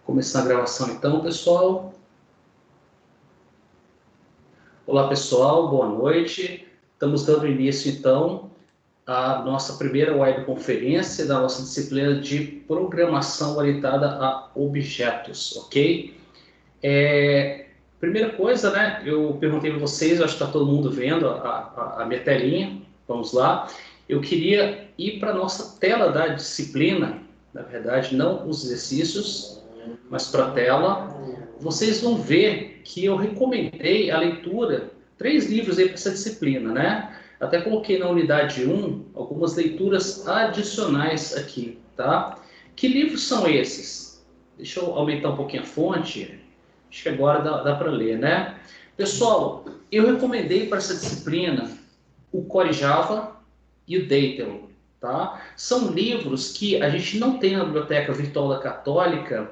Começar a gravação então, pessoal. Olá, pessoal, boa noite. Estamos dando início então à nossa primeira webconferência da nossa disciplina de programação orientada a objetos, ok? Primeira coisa, né? Eu perguntei para vocês, acho que está todo mundo vendo a minha telinha. Vamos lá. Eu queria ir para a nossa tela da disciplina, na verdade, não os exercícios, mas para a tela. Vocês vão ver que eu recomendei a leitura, 3 livros aí para essa disciplina, né? Até coloquei na unidade 1 algumas leituras adicionais aqui, tá? Que livros são esses? Deixa eu aumentar um pouquinho a fonte. Acho que agora dá para ler, né? Pessoal, eu recomendei para essa disciplina o Core Java e o Dayton, tá? São livros que a gente não tem na Biblioteca Virtual da Católica,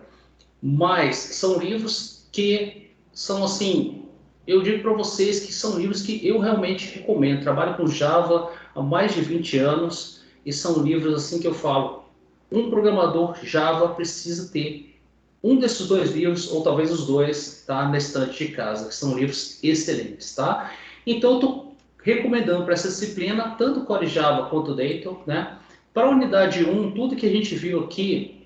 mas são livros que são assim, eu digo para vocês que são livros que eu realmente recomendo. Trabalho com Java há mais de 20 anos e são livros assim que eu falo, um programador Java precisa ter um desses 2 livros, ou talvez os 2, tá, na estante de casa, que são livros excelentes, tá? Então eu estou recomendando para essa disciplina, tanto o Core Java quanto o Dayton, né? Para a unidade 1, tudo que a gente viu aqui,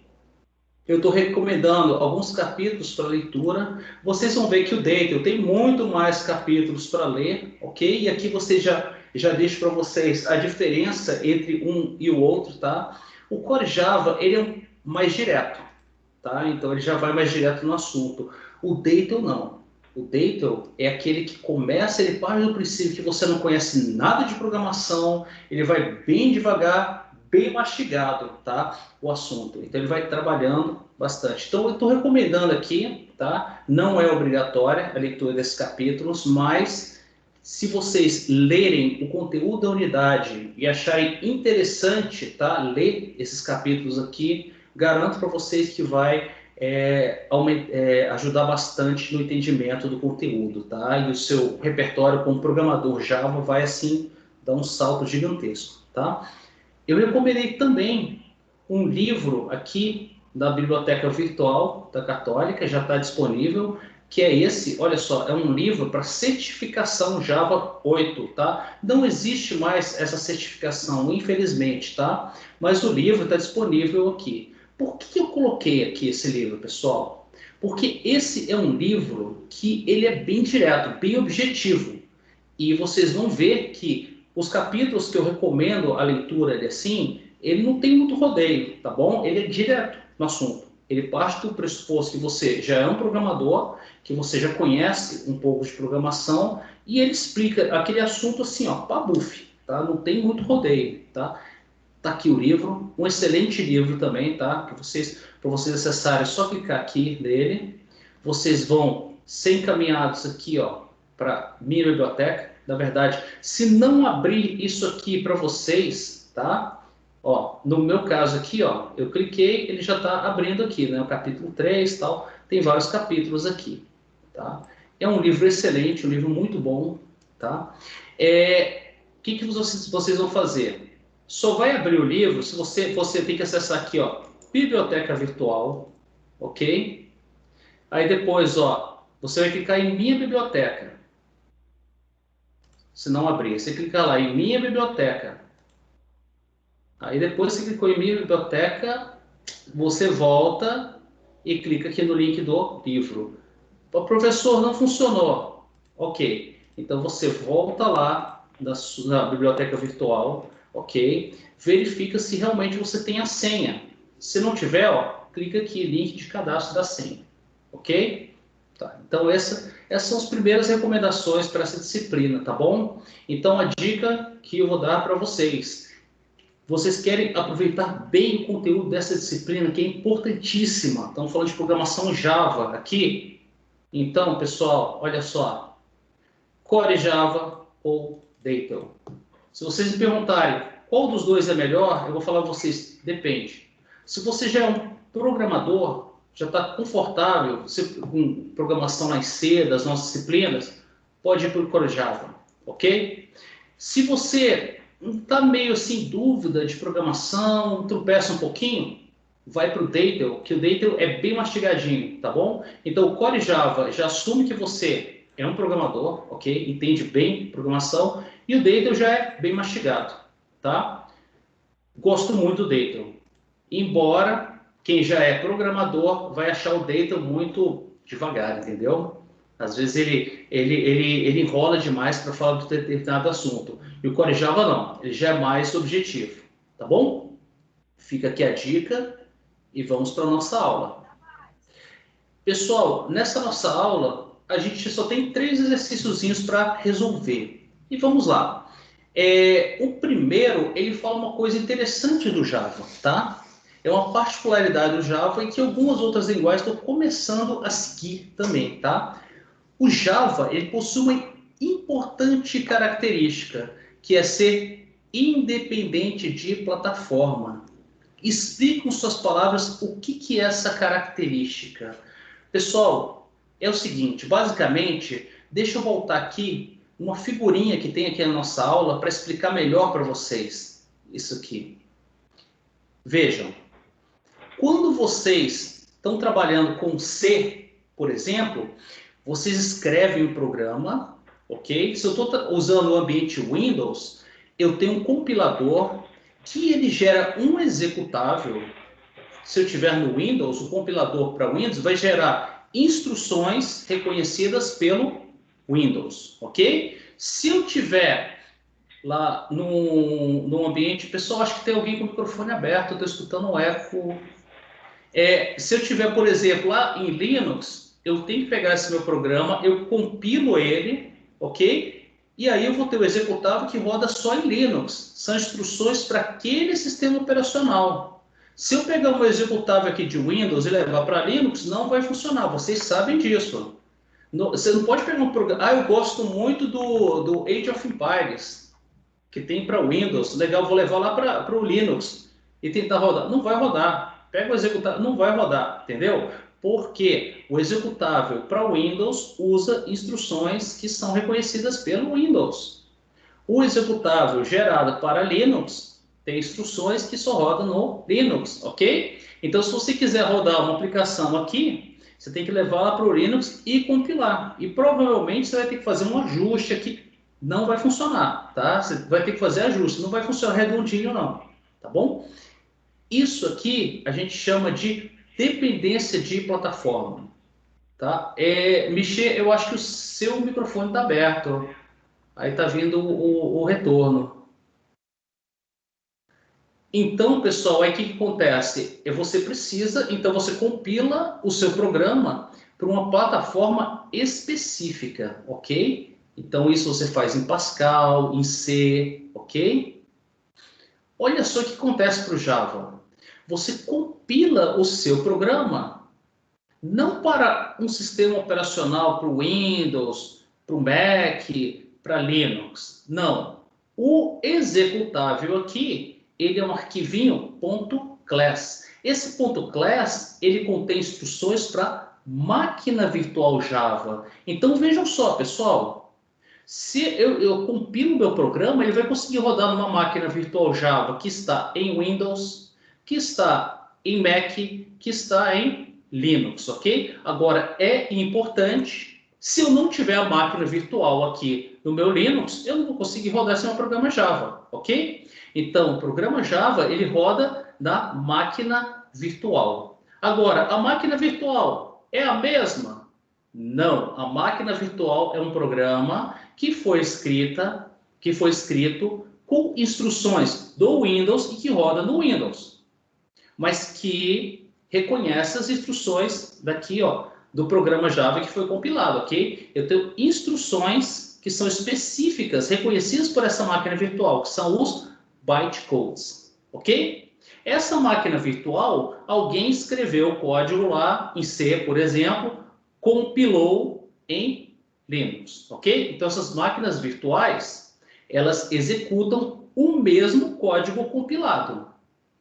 eu estou recomendando alguns capítulos para leitura. Vocês vão ver que o Dayton tem muito mais capítulos para ler, ok? E aqui você já deixo para vocês a diferença entre um e o outro, tá? O Core Java, ele é mais direto, tá? Então ele já vai mais direto no assunto. O Dayton não. O Dayton é aquele que começa, ele parte do princípio que você não conhece nada de programação, ele vai bem devagar, bem mastigado, tá? O assunto. Então ele vai trabalhando bastante. Então eu estou recomendando aqui, tá? Não é obrigatória a leitura desses capítulos, mas se vocês lerem o conteúdo da unidade e acharem interessante, tá? Ler esses capítulos aqui, garanto para vocês que vai ajudar bastante no entendimento do conteúdo, tá? E o seu repertório como programador Java vai, assim, dar um salto gigantesco, tá? Eu recomendei também um livro aqui da Biblioteca Virtual da Católica, já está disponível, que é esse, olha só, é um livro para certificação Java 8, tá? Não existe mais essa certificação, infelizmente, tá? Mas o livro está disponível aqui. Por que eu coloquei aqui esse livro, pessoal? Porque esse é um livro que ele é bem direto, bem objetivo. E vocês vão ver que os capítulos que eu recomendo a leitura ele assim, ele não tem muito rodeio, tá bom? Ele é direto no assunto. Ele parte do pressuposto que você já é um programador, que você já conhece um pouco de programação, e ele explica aquele assunto assim, ó, pabuf, tá? Não tem muito rodeio, tá? Tá aqui o livro, um excelente livro também, tá? Para vocês acessarem, é só clicar aqui nele. Vocês vão ser encaminhados aqui, ó, para minha biblioteca. Na verdade, se não abrir isso aqui para vocês, tá? Ó, no meu caso aqui, ó, eu cliquei, ele já está abrindo aqui, né? O capítulo 3 tal, tem vários capítulos aqui, tá? É um livro excelente, um livro muito bom, tá? O que vocês vão fazer? Só vai abrir o livro se você tem que acessar aqui, ó, Biblioteca Virtual, ok? Aí depois, ó, você vai clicar em Minha Biblioteca. Se não abrir, você clica lá em Minha Biblioteca. Aí depois você clicou em Minha Biblioteca, você volta e clica aqui no link do livro. O professor, não funcionou. Ok. Então você volta lá na biblioteca virtual, ok? Verifica se realmente você tem a senha. Se não tiver, ó, clica aqui, link de cadastro da senha. Ok? Tá. Então essas são as primeiras recomendações para essa disciplina, tá bom? Então a dica que eu vou dar para vocês. Vocês querem aproveitar bem o conteúdo dessa disciplina, que é importantíssima. Estamos falando de programação Java aqui. Então, pessoal, olha só. Core Java ou Dayton. Se vocês me perguntarem qual dos dois é melhor, eu vou falar a vocês, depende. Se você já é um programador, já está confortável com programação mais cedo, das nossas disciplinas, pode ir para o Core Java, ok? Se você está meio assim, dúvida de programação, tropeça um pouquinho, vai para o Datail, que o Datail é bem mastigadinho, tá bom? Então, o Core Java já assume que você é um programador, ok? Entende bem programação, e o Datail já é bem mastigado, tá? Gosto muito do Datail. Embora quem já é programador vai achar o Datail muito devagar, entendeu? Às vezes ele enrola demais para falar de determinado assunto. E o Core Java não, ele já é mais objetivo, tá bom? Fica aqui a dica e vamos para a nossa aula. Pessoal, nessa nossa aula, a gente só tem 3 exercíciozinhos para resolver. E vamos lá. O primeiro, ele fala uma coisa interessante do Java, tá? É uma particularidade do Java e que algumas outras linguagens estão começando a seguir também, tá? O Java, ele possui uma importante característica, que é ser independente de plataforma. Explique com suas palavras o que é essa característica. Pessoal, é o seguinte, basicamente, deixa eu voltar aqui uma figurinha que tem aqui na nossa aula para explicar melhor para vocês isso aqui. Vejam, quando vocês estão trabalhando com C, por exemplo, vocês escrevem o programa, ok? Se eu estou usando o ambiente Windows, eu tenho um compilador que ele gera um executável. Se eu tiver no Windows, o compilador para Windows vai gerar instruções reconhecidas pelo Windows, ok? Se eu tiver lá no ambiente, pessoal, acho que tem alguém com o microfone aberto, eu estou escutando um eco. Se eu tiver, por exemplo, lá em Linux, eu tenho que pegar esse meu programa, eu compilo ele, ok? E aí eu vou ter o executável que roda só em Linux. São instruções para aquele sistema operacional. Se eu pegar um executável aqui de Windows e levar para Linux, não vai funcionar. Vocês sabem disso. Você não pode pegar um programa... eu gosto muito do Age of Empires, que tem para Windows. Legal, vou levar lá para o Linux e tentar rodar. Não vai rodar. Pega o executável, não vai rodar, entendeu? Porque o executável para Windows usa instruções que são reconhecidas pelo Windows. O executável gerado para Linux tem instruções que só rodam no Linux, ok? Então, se você quiser rodar uma aplicação aqui, você tem que levar ela para o Linux e compilar. E provavelmente você vai ter que fazer um ajuste aqui. Não vai funcionar, tá? Você vai ter que fazer ajuste, não vai funcionar redondinho não, tá bom? Isso aqui a gente chama de dependência de plataforma, tá? Michê, eu acho que o seu microfone está aberto. Aí está vindo o retorno. Então, pessoal, aí o que acontece? Você precisa, então você compila o seu programa para uma plataforma específica, ok? Então, isso você faz em Pascal, em C, ok? Olha só o que acontece para o Java. Você compila o seu programa não para um sistema operacional, para o Windows, para o Mac, para Linux. Não. O executável aqui, ele é um arquivinho .class. Esse .class, ele contém instruções para máquina virtual Java. Então, vejam só, pessoal. Se eu compilo meu programa, ele vai conseguir rodar numa máquina virtual Java que está em Windows, que está em Mac, que está em Linux, ok? Agora, é importante, se eu não tiver a máquina virtual aqui no meu Linux, eu não vou conseguir rodar esse meu programa Java, ok? Então, o programa Java, ele roda na máquina virtual. Agora, a máquina virtual é a mesma? Não, a máquina virtual é um programa que foi escrito com instruções do Windows e que roda no Windows, mas que reconhece as instruções daqui, ó, do programa Java que foi compilado, ok? Eu tenho instruções que são específicas, reconhecidas por essa máquina virtual, que são os bytecodes, ok? Essa máquina virtual, alguém escreveu o código lá em C, por exemplo, compilou em Linux, ok? Então, essas máquinas virtuais, elas executam o mesmo código compilado,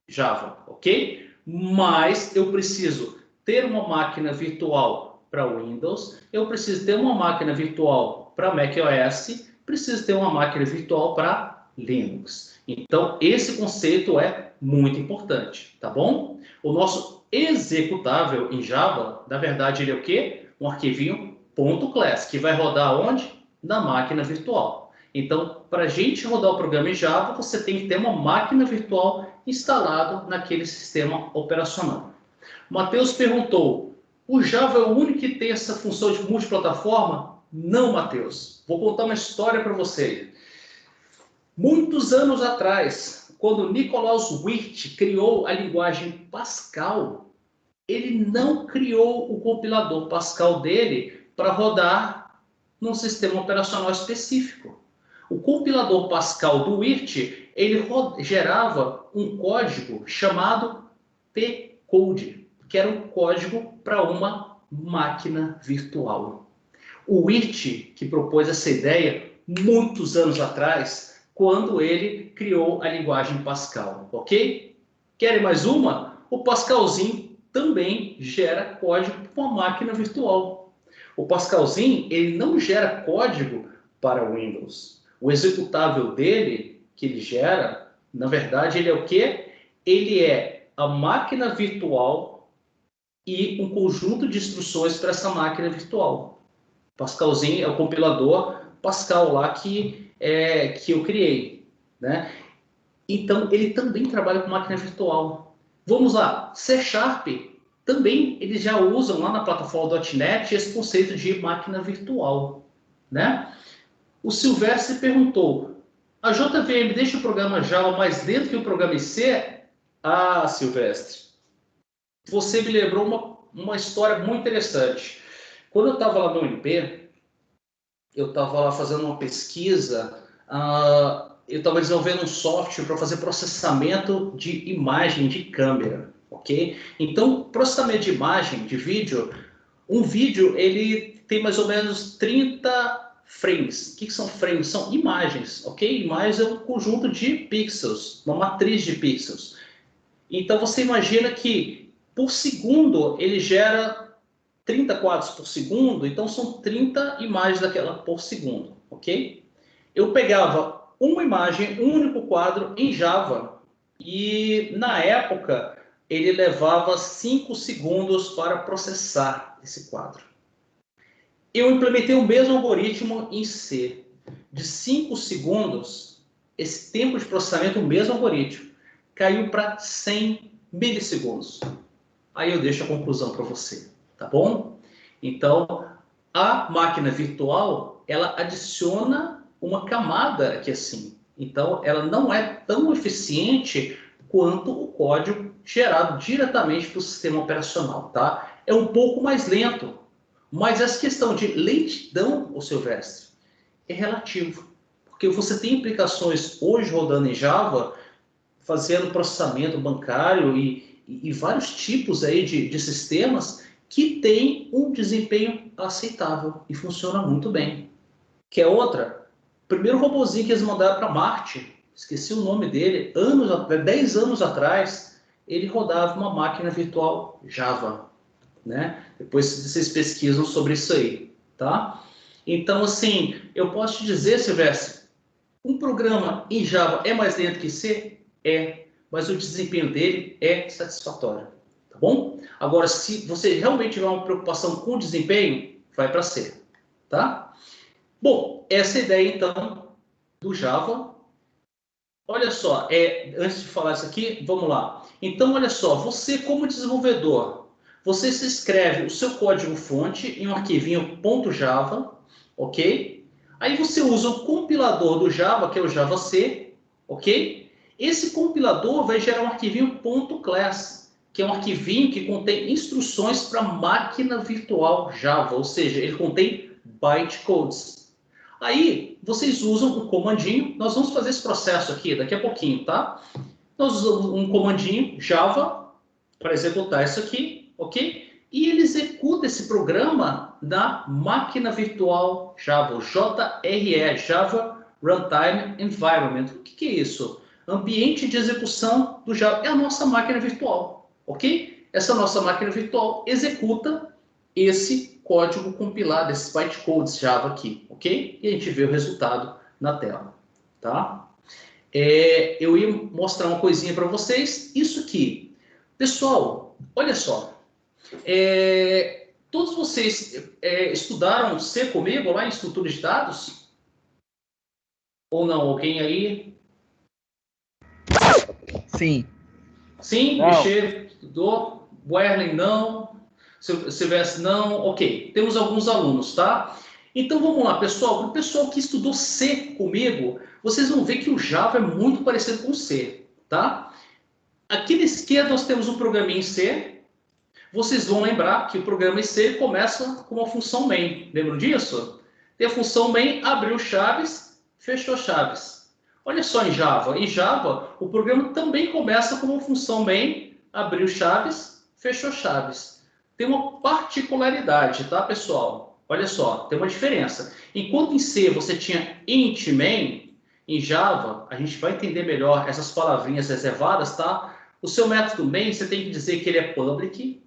Java, ok? Mas eu preciso ter uma máquina virtual para Windows, eu preciso ter uma máquina virtual para macOS, preciso ter uma máquina virtual para Linux. Então, esse conceito é muito importante, tá bom? O nosso executável em Java, na verdade, ele é o quê? Um arquivinho .class, que vai rodar onde? Na máquina virtual. Então, para a gente rodar o programa em Java, você tem que ter uma máquina virtual instalada naquele sistema operacional. Matheus perguntou, o Java é o único que tem essa função de multiplataforma? Não, Matheus. Vou contar uma história para você. Muitos anos atrás, quando Nikolaus Wirth criou a linguagem Pascal, ele não criou o compilador Pascal dele para rodar num sistema operacional específico. O compilador Pascal do Wirth, ele gerava um código chamado P-Code, que era um código para uma máquina virtual. O Wirth, que propôs essa ideia muitos anos atrás, quando ele criou a linguagem Pascal, ok? Querem mais uma? O Pascalzinho também gera código para uma máquina virtual. O Pascalzinho, ele não gera código para Windows. O executável dele, que ele gera, na verdade, ele é o quê? Ele é a máquina virtual e um conjunto de instruções para essa máquina virtual. Pascalzinho é o compilador Pascal lá que eu criei, né? Então, ele também trabalha com máquina virtual. Vamos lá, C# também eles já usam lá na plataforma .NET esse conceito de máquina virtual, né? O Silvestre perguntou, a JVM deixa o programa Java mais lento que o programa em C? Ah, Silvestre, você me lembrou uma história muito interessante. Quando eu estava lá no UNP, eu estava lá fazendo uma pesquisa, eu estava desenvolvendo um software para fazer processamento de imagem de câmera, ok? Então, processamento de imagem, de vídeo, um vídeo ele tem mais ou menos 30 frames. O que são frames? São imagens, ok? Imagens é um conjunto de pixels, uma matriz de pixels. Então, você imagina que, por segundo, ele gera 30 quadros por segundo, então são 30 imagens daquela por segundo, ok? Eu pegava uma imagem, um único quadro em Java e, na época, ele levava 5 segundos para processar esse quadro. Eu implementei o mesmo algoritmo em C. De 5 segundos, esse tempo de processamento, o mesmo algoritmo, caiu para 100 milissegundos. Aí eu deixo a conclusão para você, tá bom? Então, a máquina virtual, ela adiciona uma camada aqui assim. Então, ela não é tão eficiente quanto o código gerado diretamente para o sistema operacional, tá? É um pouco mais lento, mas essa questão de lentidão, ô Silvestre, é relativo. Porque você tem implicações hoje rodando em Java, fazendo processamento bancário e vários tipos aí de sistemas que tem um desempenho aceitável e funciona muito bem. Que é outra, o primeiro robozinho que eles mandaram para Marte, esqueci o nome dele, 10 anos atrás, ele rodava uma máquina virtual Java, né? Depois vocês pesquisam sobre isso aí, tá? Então, assim, eu posso te dizer, Silvestre, um programa em Java é mais lento que C? É, mas o desempenho dele é satisfatório, tá bom? Agora, se você realmente tiver uma preocupação com o desempenho, vai para C, tá? Bom, essa é a ideia, então, do Java. Olha só, antes de falar isso aqui, vamos lá. Então, olha só, você como desenvolvedor, você se escreve o seu código-fonte em um arquivinho .java, ok? Aí você usa o compilador do Java, que é o JavaC, ok? Esse compilador vai gerar um arquivinho .class, que é um arquivinho que contém instruções para máquina virtual Java, ou seja, ele contém bytecodes. Aí, vocês usam um comandinho, nós vamos fazer esse processo aqui daqui a pouquinho, tá? Nós usamos um comandinho Java para executar isso aqui, ok? E ele executa esse programa na máquina virtual Java, o JRE, Java Runtime Environment. O que é isso? Ambiente de execução do Java. É a nossa máquina virtual, ok? Essa nossa máquina virtual executa esse código compilado, esses bytecodes Java aqui, ok? E a gente vê o resultado na tela, tá? eu ia mostrar uma coisinha para vocês. Isso aqui. Pessoal, olha só. Todos vocês estudaram C comigo lá em estrutura de dados? Ou não? Alguém aí? Sim. Sim, Michele estudou. Werlen não. Silvestre não. Ok. Temos alguns alunos, tá? Então vamos lá, pessoal. O pessoal que estudou C comigo, vocês vão ver que o Java é muito parecido com o C, tá? Aqui na esquerda nós temos um programinha em C. Vocês vão lembrar que o programa em C começa com uma função main. Lembram disso? Tem a função main, abriu chaves, fechou chaves. Olha só em Java. Em Java, o programa também começa com uma função main, abriu chaves, fechou chaves. Tem uma particularidade, tá, pessoal? Olha só, tem uma diferença. Enquanto em C você tinha int main, em Java, a gente vai entender melhor essas palavrinhas reservadas, tá? O seu método main, você tem que dizer que ele é public,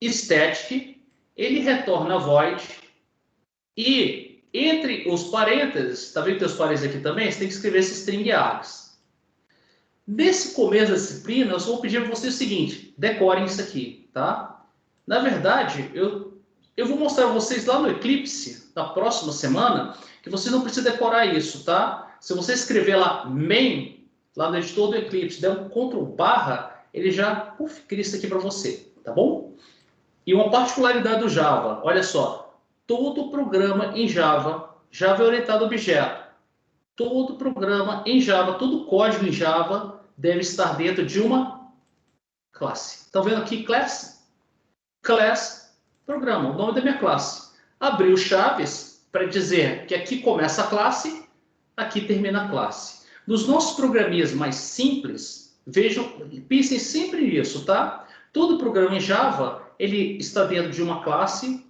static, ele retorna void, e entre os parênteses, tá vendo que tem os parênteses aqui também? Você tem que escrever esse string args. Nesse começo da disciplina, eu só vou pedir para vocês o seguinte, decorem isso aqui, tá? Na verdade, eu vou mostrar para vocês lá no Eclipse, na próxima semana, que vocês não precisam decorar isso, tá? Se você escrever lá main, lá no editor do Eclipse, der um Ctrl+, ele já cria isso aqui para você, tá bom? E uma particularidade do Java, olha só, todo programa em Java, Java é orientado a objeto. Todo programa em Java, todo código em Java deve estar dentro de uma classe. Estão vendo aqui class? Class, programa, o nome da minha classe. Abriu chaves para dizer que aqui começa a classe, aqui termina a classe. Nos nossos programinhas mais simples, vejam, pensem sempre nisso, tá? Todo programa em Java, ele está dentro de uma classe.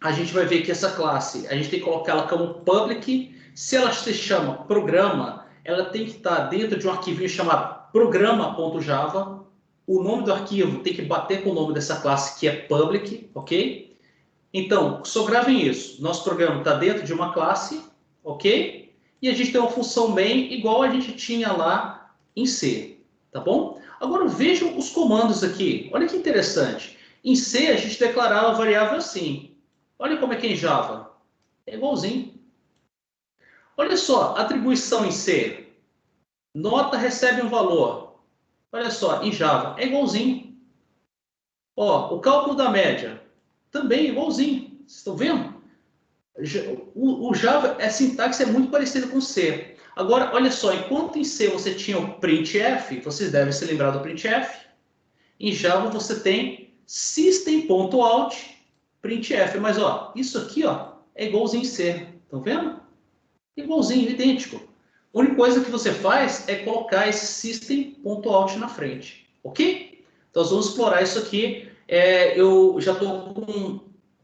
A gente vai ver que essa classe, a gente tem que colocar ela como public. Se ela se chama programa, ela tem que estar dentro de um arquivinho chamado programa.java. O nome do arquivo tem que bater com o nome dessa classe, que é public, ok? Então, só gravem isso. Nosso programa está dentro de uma classe, ok? E a gente tem uma função main igual a gente tinha lá em C, tá bom? Agora vejam os comandos aqui. Olha que interessante. Em C a gente declarava a variável assim. Olha como é que é em Java. É igualzinho. Olha só, atribuição em C. Nota recebe um valor. Olha só, em Java é igualzinho. Ó, o cálculo da média também é igualzinho. Vocês estão vendo? O Java, a sintaxe é muito parecida com C. Agora, olha só, enquanto em C você tinha o printf, vocês devem se lembrar do printf, em Java você tem system.out printf. Mas, ó, isso aqui, ó, é igualzinho em C. Estão vendo? Igualzinho, idêntico. A única coisa que você faz é colocar esse system.out na frente. Ok? Então, nós vamos explorar isso aqui. Eu já estou com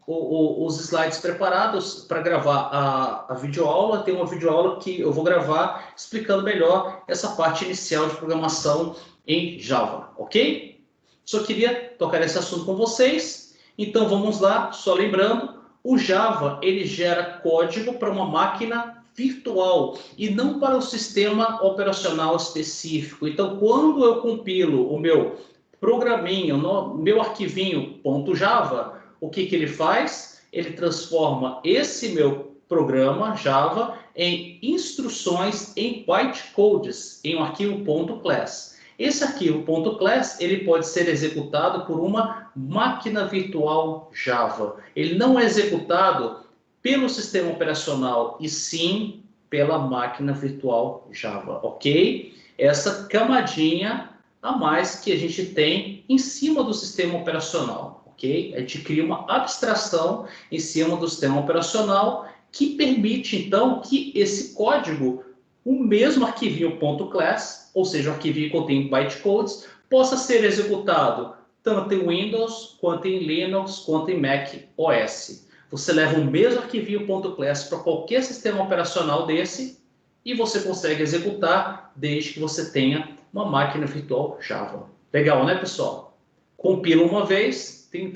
os slides preparados para gravar a videoaula. Tem uma videoaula que eu vou gravar explicando melhor essa parte inicial de programação em Java, ok? Só queria tocar esse assunto com vocês. Então vamos lá, só lembrando, o Java ele gera código para uma máquina virtual e não para o sistema operacional específico. Então quando eu compilo o meu programinha, o meu arquivinho .java, o que ele faz? Ele transforma esse meu programa Java em instruções em bytecodes, em um arquivo .class. Esse arquivo .class ele pode ser executado por uma máquina virtual Java. Ele não é executado pelo sistema operacional e sim pela máquina virtual Java, ok? Essa camadinha a mais que a gente tem em cima do sistema operacional, ok? A gente cria uma abstração em cima do sistema operacional que permite, então, que esse código, o mesmo arquivinho .class, ou seja, o arquivinho que contém bytecodes, possa ser executado tanto em Windows, quanto em Linux, quanto em Mac OS. Você leva o mesmo arquivinho .class para qualquer sistema operacional desse e você consegue executar desde que você tenha uma máquina virtual Java. Legal, né, pessoal? Compila uma vez, tem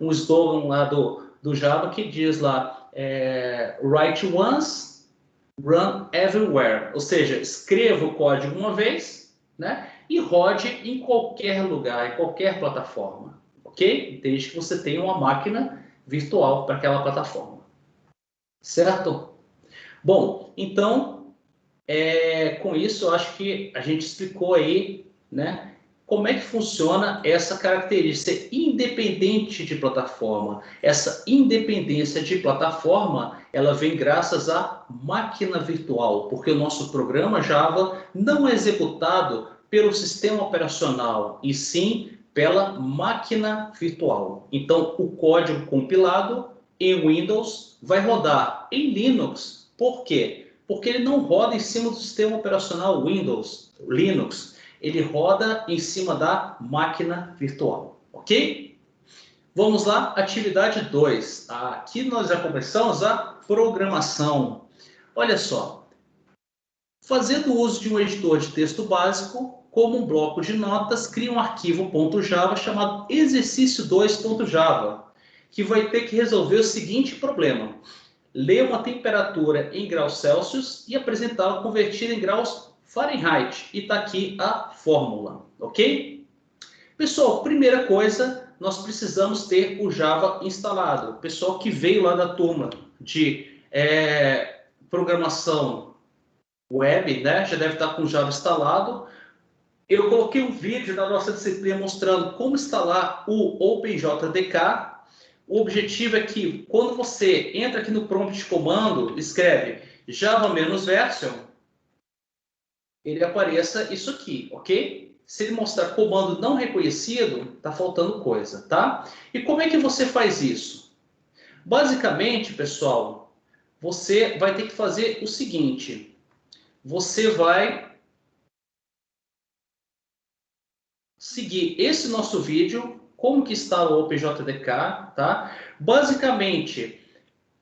um slogan lá do Java que diz lá, write once, run everywhere, ou seja, escreva o código uma vez, né? E rode em qualquer lugar, em qualquer plataforma, ok? Desde que você tenha uma máquina virtual para aquela plataforma, certo? Bom, então, com isso, eu acho que a gente explicou aí, né? Como é que funciona essa característica, ser independente de plataforma. Essa independência de plataforma, ela vem graças à máquina virtual, porque o nosso programa Java não é executado pelo sistema operacional, e sim pela máquina virtual. Então, o código compilado em Windows vai rodar em Linux. Por quê? Porque ele não roda em cima do sistema operacional Windows, Linux. Ele roda em cima da máquina virtual, ok? Vamos lá, atividade 2. Aqui nós já começamos a programação. Olha só, fazendo uso de um editor de texto básico, como um bloco de notas, cria um arquivo .java chamado exercício2.java, que vai ter que resolver o seguinte problema: ler uma temperatura em graus Celsius e apresentá-la convertida em graus Fahrenheit. E está aqui a fórmula, ok? Pessoal, primeira coisa, nós precisamos ter o Java instalado. O pessoal que veio lá da turma de programação web, né, já deve estar com o Java instalado. Eu coloquei um vídeo da nossa disciplina mostrando como instalar o OpenJDK. O objetivo é que, quando você entra aqui no prompt de comando, escreve java-version, ele apareça isso aqui, ok? Se ele mostrar comando não reconhecido, está faltando coisa, tá? E como é que você faz isso? Basicamente, pessoal, você vai ter que fazer o seguinte. Você vai seguir esse nosso vídeo, como que está o OpenJDK, tá? Basicamente,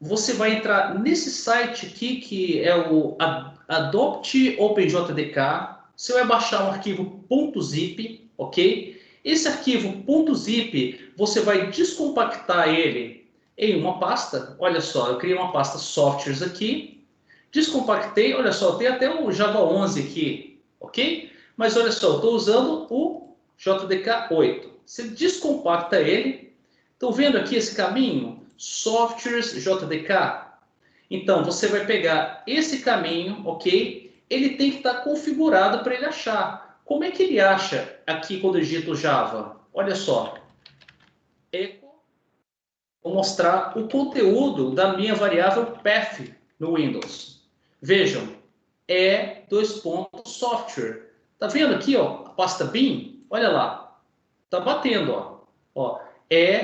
você vai entrar nesse site aqui, que é o Adopt OpenJDK. Você vai baixar um arquivo .zip, ok? Esse arquivo .zip, você vai descompactar ele em uma pasta. Olha só, eu criei uma pasta softwares aqui. Descompactei, olha só, tem até o Java 11 aqui, ok? Mas olha só, eu estou usando o JDK 8. Você descompacta ele. Estão vendo aqui esse caminho? Softwares JDK. Então, você vai pegar esse caminho, ok? Ele tem que estar configurado para ele achar. Como é que ele acha aqui quando eu digito Java? Olha só. Echo. Vou mostrar o conteúdo da minha variável path no Windows. Vejam, software. Tá vendo aqui, ó, a pasta bin? Olha lá. Tá batendo, ó.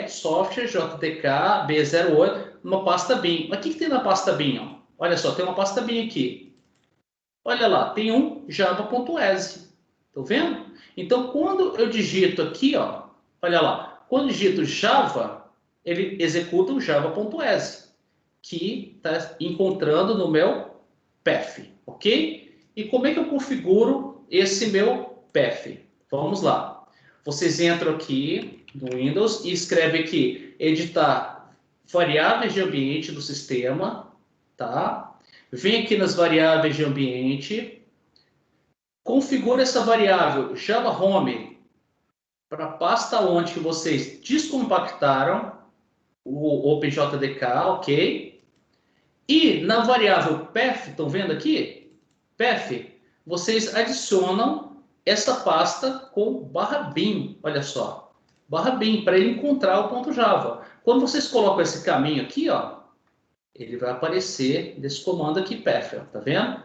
Software JDK B08 numa pasta bin. Mas o que tem na pasta bin, ó? Olha só, tem uma pasta bin aqui. Olha lá, tem um java.exe. Estão vendo? Então, quando eu digito aqui, ó, olha lá, quando eu digito Java, ele executa o java.exe, que está encontrando no meu path, ok? E como é que eu configuro esse meu path? Vamos lá. Vocês entram aqui no Windows e escrevem aqui, editar variáveis de ambiente do sistema, tá? Vem aqui nas variáveis de ambiente, configura essa variável Java Home para a pasta onde que vocês descompactaram o OpenJDK, ok? E na variável path, estão vendo aqui? Path, vocês adicionam essa pasta com /bin, olha só. /bin, para ele encontrar o ponto .java. Quando vocês colocam esse caminho aqui, ó, ele vai aparecer desse comando aqui, path, ó, tá vendo?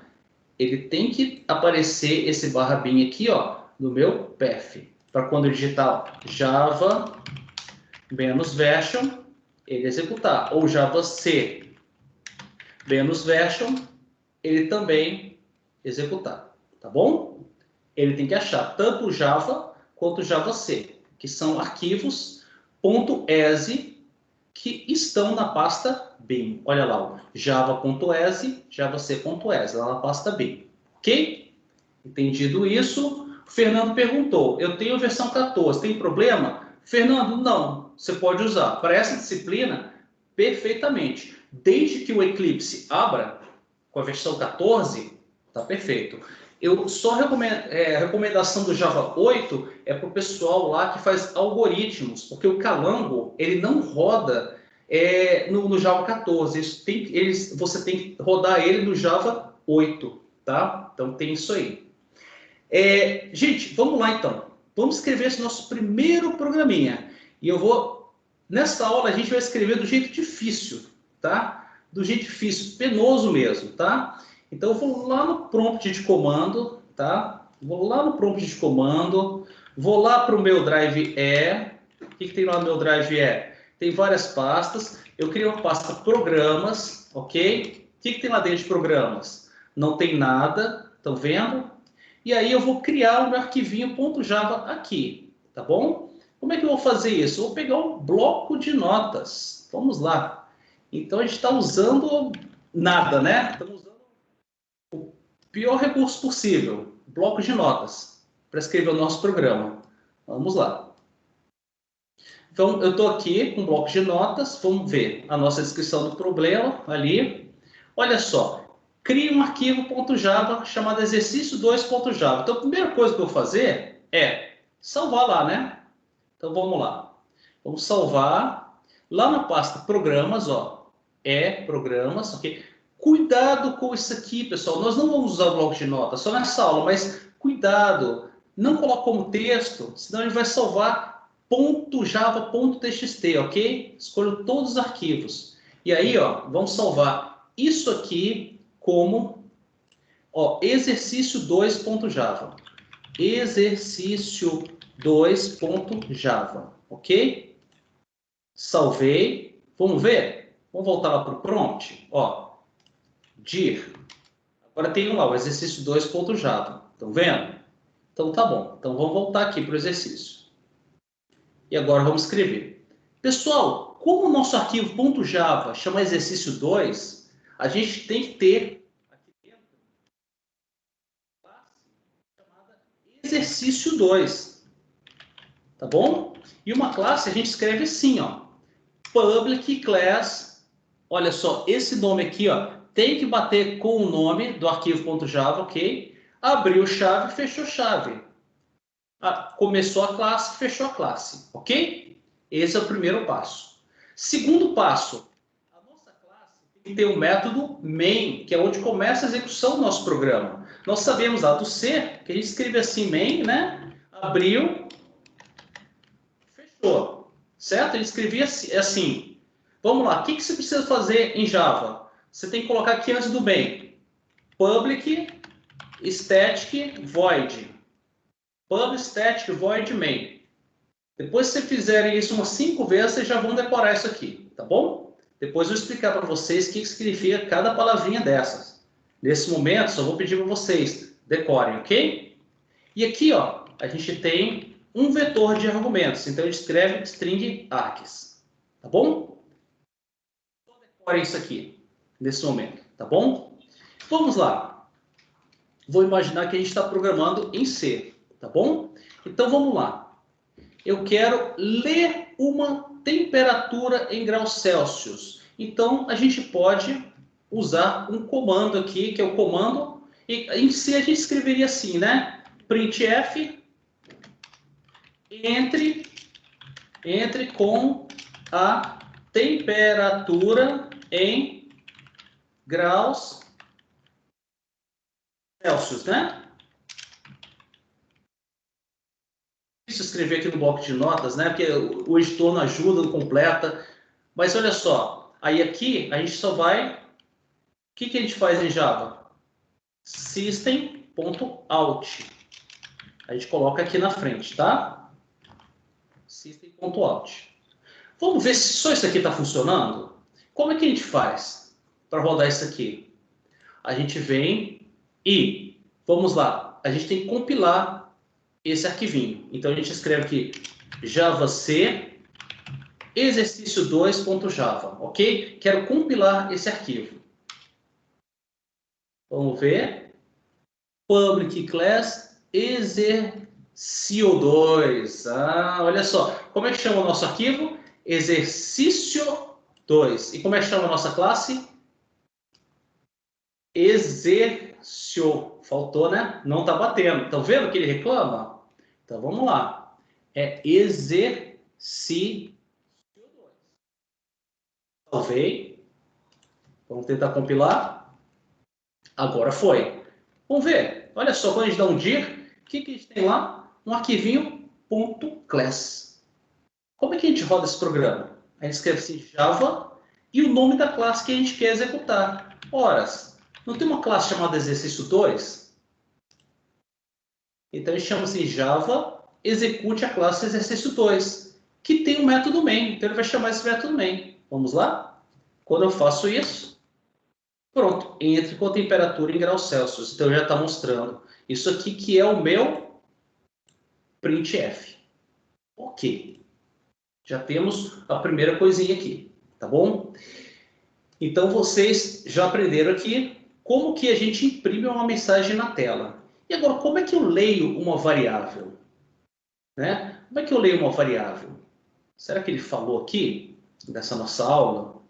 Ele tem que aparecer esse /bin aqui, ó, no meu path. Para quando eu digitar ó, Java -version, ele executar. Ou Java C -version, ele também executar. Tá bom? Ele tem que achar tanto o Java quanto o Java C, que são arquivos .exe que estão na pasta bin. Olha lá, o java.exe, javac.exe, lá na pasta bin. Ok? Entendido isso, o Fernando perguntou, eu tenho a versão 14, tem problema? Fernando, não. Você pode usar para essa disciplina perfeitamente. Desde que o Eclipse abra, com a versão 14, tá perfeito. Eu só recomendo, a recomendação do Java 8 é para o pessoal lá que faz algoritmos, porque o Calango ele não roda no Java 14. Você tem que rodar ele no Java 8, tá? Então tem isso aí. Gente, vamos lá então. Vamos escrever esse nosso primeiro programinha. E nessa aula a gente vai escrever do jeito difícil, tá? Do jeito difícil, penoso mesmo, tá? Então eu vou lá no prompt de comando, tá? Vou lá no prompt de comando, vou lá para o meu drive E. O que tem lá no meu drive E? Tem várias pastas. Eu criei uma pasta programas, ok? O que tem lá dentro de programas? Não tem nada, estão vendo? E aí eu vou criar o meu arquivinho .java aqui, tá bom? Como é que eu vou fazer isso? Eu vou pegar um bloco de notas. Vamos lá. Então a gente está usando nada, né? Estamos usando o pior recurso possível, bloco de notas, para escrever o nosso programa. Vamos lá. Então eu estou aqui com um bloco de notas. Vamos ver a nossa descrição do problema ali. Olha só. Crie um arquivo .java chamado exercício2.java. Então, a primeira coisa que eu vou fazer é salvar lá, né? Então, vamos lá. Vamos salvar lá na pasta programas, ó. Programas, ok? Cuidado com isso aqui, pessoal. Nós não vamos usar o bloco de notas só nessa aula, mas cuidado. Não coloque como texto, senão ele vai salvar .java.txt, ok? Escolha todos os arquivos. E aí, ó, vamos salvar isso aqui como exercício2.java. Exercício2.java, ok? Salvei. Vamos ver? Vamos voltar lá para o prompt. Dir. Agora tem lá o exercício2.java. Estão vendo? Então tá bom. Então vamos voltar aqui para o exercício. E agora vamos escrever. Pessoal, como o nosso arquivo .java chama exercício2, a gente tem que ter exercício 2, tá bom? E uma classe a gente escreve assim, ó, public class, olha só, esse nome aqui, ó, tem que bater com o nome do arquivo .java, ok? Abriu chave, fechou chave. Começou a classe, fechou a classe, ok? Esse é o primeiro passo. Segundo passo, a nossa classe tem que ter um método main, que é onde começa a execução do nosso programa. Nós sabemos lá do C, que a gente escreve assim, main, né? Abriu, fechou, certo? Ele escrevia assim. Vamos lá, o que você precisa fazer em Java? Você tem que colocar aqui antes do main, public static void. Public static void main. Depois que vocês fizerem isso umas 5 vezes, vocês já vão decorar isso aqui, tá bom? Depois eu vou explicar para vocês o que significa cada palavrinha dessas. Nesse momento, só vou pedir para vocês decorem, ok? E aqui, ó, a gente tem um vetor de argumentos. Então, a gente escreve string args. Tá bom? Só decore isso aqui, nesse momento. Tá bom? Vamos lá. Vou imaginar que a gente está programando em C. Tá bom? Então, vamos lá. Eu quero ler uma temperatura em graus Celsius. Então, a gente pode usar um comando aqui, que é o comando... E em C a gente escreveria assim, né? Printf entre com a temperatura em graus Celsius, né? Isso escrever aqui no bloco de notas, né? Porque o editor não ajuda, não completa. Mas olha só, aí aqui a gente só vai... O que a gente faz em Java? System.out. A gente coloca aqui na frente, tá? System.out. Vamos ver se só isso aqui está funcionando? Como é que a gente faz para rodar isso aqui? A gente vem e, vamos lá, a gente tem que compilar esse arquivinho. Então a gente escreve aqui javac exercício2.java, ok? Quero compilar esse arquivo. Vamos ver. Public class exercício2. Olha só. Como é que chama o nosso arquivo? Exercício 2. E como é que chama a nossa classe? exerceu. Faltou, né? Não está batendo. Estão vendo que ele reclama? Então, vamos lá. É exercício. Salvei. Vamos tentar compilar. Agora foi. Vamos ver. Olha só, quando a gente dá um dir, o que a gente tem lá? Um arquivinho .class. Como é que a gente roda esse programa? A gente escreve assim, Java, e o nome da classe que a gente quer executar. Ora, não tem uma classe chamada exercício 2? Então, a gente chama assim, Java, execute a classe exercício 2, que tem o método main. Então, ele vai chamar esse método main. Vamos lá? Quando eu faço isso, pronto, entre com a temperatura em graus Celsius. Então, já está mostrando. Isso aqui que é o meu printf. Ok. Já temos a primeira coisinha aqui, tá bom? Então, vocês já aprenderam aqui como que a gente imprime uma mensagem na tela. E agora, como é que eu leio uma variável? Né? Como é que eu leio uma variável? Será que ele falou aqui, nessa nossa aula?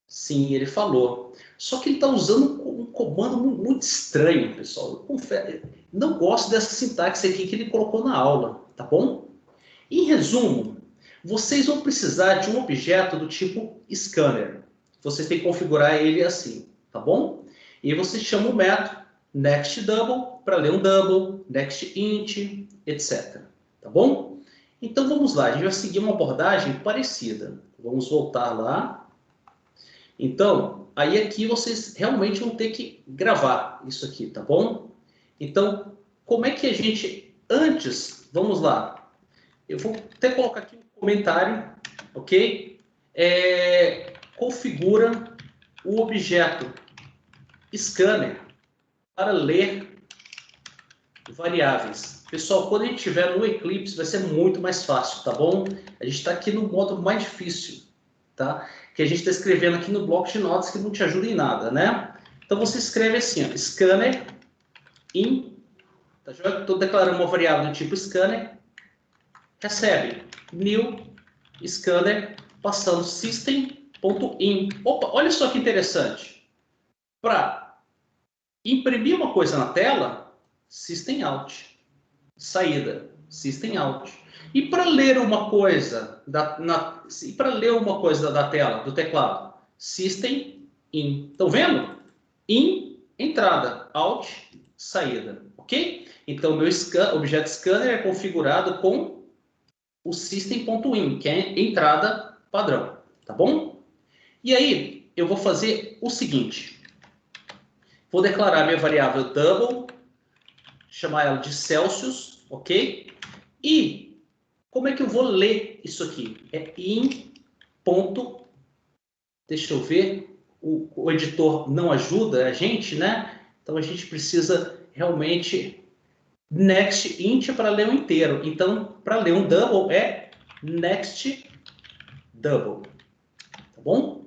Sim, ele falou. Só que ele está usando um comando muito estranho, pessoal. Não gosto dessa sintaxe aqui que ele colocou na aula, tá bom? Em resumo, vocês vão precisar de um objeto do tipo scanner. Vocês têm que configurar ele assim, tá bom? E aí você chama o método nextDouble para ler um double, nextInt, etc. Tá bom? Então vamos lá, a gente vai seguir uma abordagem parecida. Vamos voltar lá. Então, aí aqui vocês realmente vão ter que gravar isso aqui, tá bom? Então, como é que a gente, antes, vamos lá. Eu vou até colocar aqui um comentário, ok? Configura o objeto scanner para ler variáveis. Pessoal, quando a gente estiver no Eclipse, vai ser muito mais fácil, tá bom? A gente está aqui no modo mais difícil, tá? Que a gente está escrevendo aqui no bloco de notas que não te ajuda em nada, né? Então você escreve assim, ó, scanner in, tá? Estou declarando uma variável do tipo scanner, recebe new scanner passando system.in. Opa, olha só que interessante. Para imprimir uma coisa na tela, system out. Saída, system out. E para ler uma coisa da tela, do teclado, system in. Estão vendo? In, entrada, out, saída, ok? Então, meu objeto scanner é configurado com o system.in, que é entrada padrão, tá bom? E aí, eu vou fazer o seguinte. Vou declarar minha variável double, chamar ela de Celsius, ok? E como é que eu vou ler isso aqui? É in ponto, deixa eu ver, o editor não ajuda a gente, né? Então a gente precisa realmente next int para ler um inteiro. Então, para ler um double é next double, tá bom?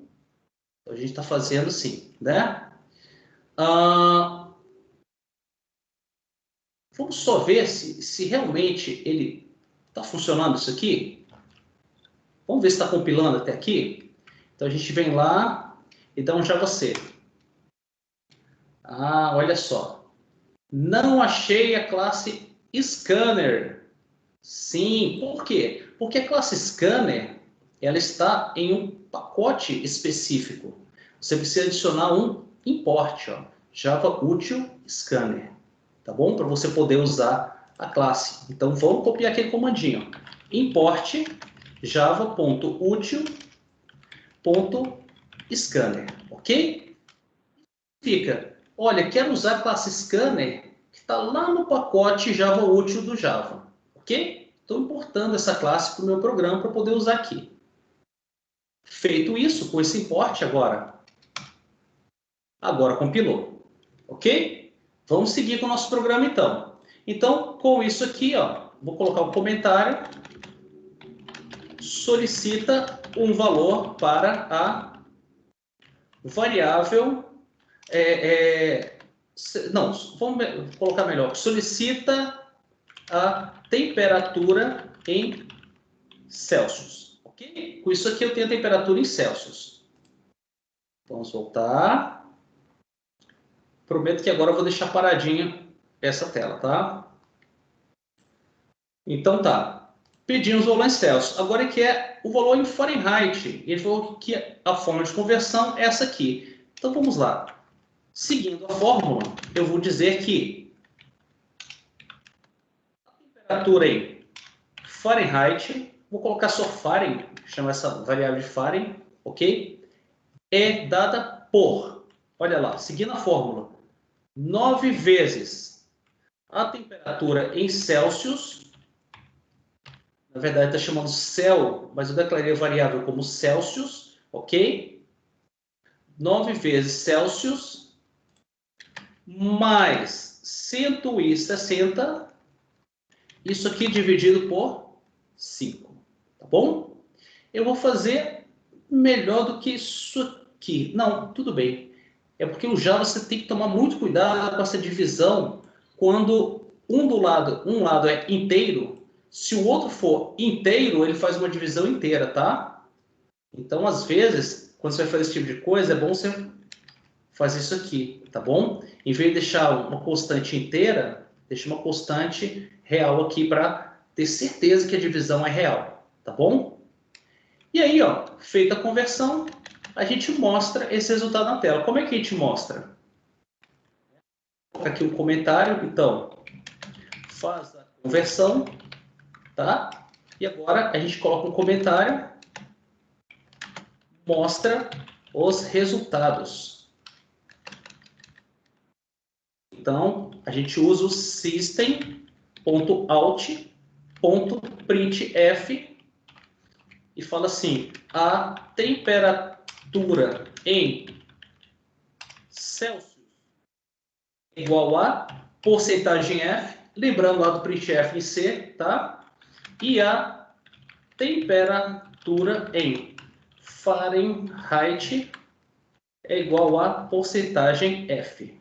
Então, a gente está fazendo assim, né? Vamos só ver se realmente ele está funcionando isso aqui. Vamos ver se está compilando até aqui. Então a gente vem lá e dá um JavaC. Ah, olha só. Não achei a classe Scanner. Sim, por quê? Porque a classe Scanner ela está em um pacote específico. Você precisa adicionar um import, ó, Java Util Scanner, tá bom? Para você poder usar a classe. Então vamos copiar aquele comandinho. Import java.util.scanner, ok? Fica, olha, quero usar a classe Scanner que está lá no pacote Java Util do Java, ok? Estou importando essa classe para o meu programa para poder usar aqui. Feito isso, com esse import agora compilou, ok? Vamos seguir com o nosso programa então. Então, com isso aqui, ó, vou colocar um comentário. Solicita um valor para a variável. Não, vamos colocar melhor. Solicita a temperatura em Celsius. Ok? Com isso aqui eu tenho a temperatura em Celsius. Vamos voltar. Prometo que agora eu vou deixar paradinha essa tela, tá? Então tá. Pedimos o valor em Celsius. Agora ele quer o valor em Fahrenheit. Ele falou que a forma de conversão é essa aqui. Então vamos lá. Seguindo a fórmula, eu vou dizer que a temperatura em Fahrenheit, vou colocar só Fahrenheit, chama essa variável de Fahrenheit, ok? É dada por, olha lá, seguindo a fórmula, 9 vezes a temperatura em Celsius. Na verdade está chamando Cel, mas eu declarei a variável como Celsius, ok? 9 vezes Celsius mais 160, isso aqui dividido por 5, tá bom? Eu vou fazer melhor do que isso aqui. Não, tudo bem. É porque o Java você tem que tomar muito cuidado com essa divisão quando um lado é inteiro. Se o outro for inteiro, ele faz uma divisão inteira, tá? Então, às vezes, quando você vai fazer esse tipo de coisa, é bom você fazer isso aqui, tá bom? Em vez de deixar uma constante inteira, deixa uma constante real aqui para ter certeza que a divisão é real, tá bom? E aí, ó, feita a conversão, a gente mostra esse resultado na tela. Como é que a gente mostra? Aqui um comentário, então, faz a conversão, tá? E agora a gente coloca um comentário, mostra os resultados. Então, a gente usa o system.out.printf e fala assim, a temperatura em Celsius é igual a porcentagem F, lembrando lá do printf em C, tá? E a temperatura em Fahrenheit é igual a porcentagem F.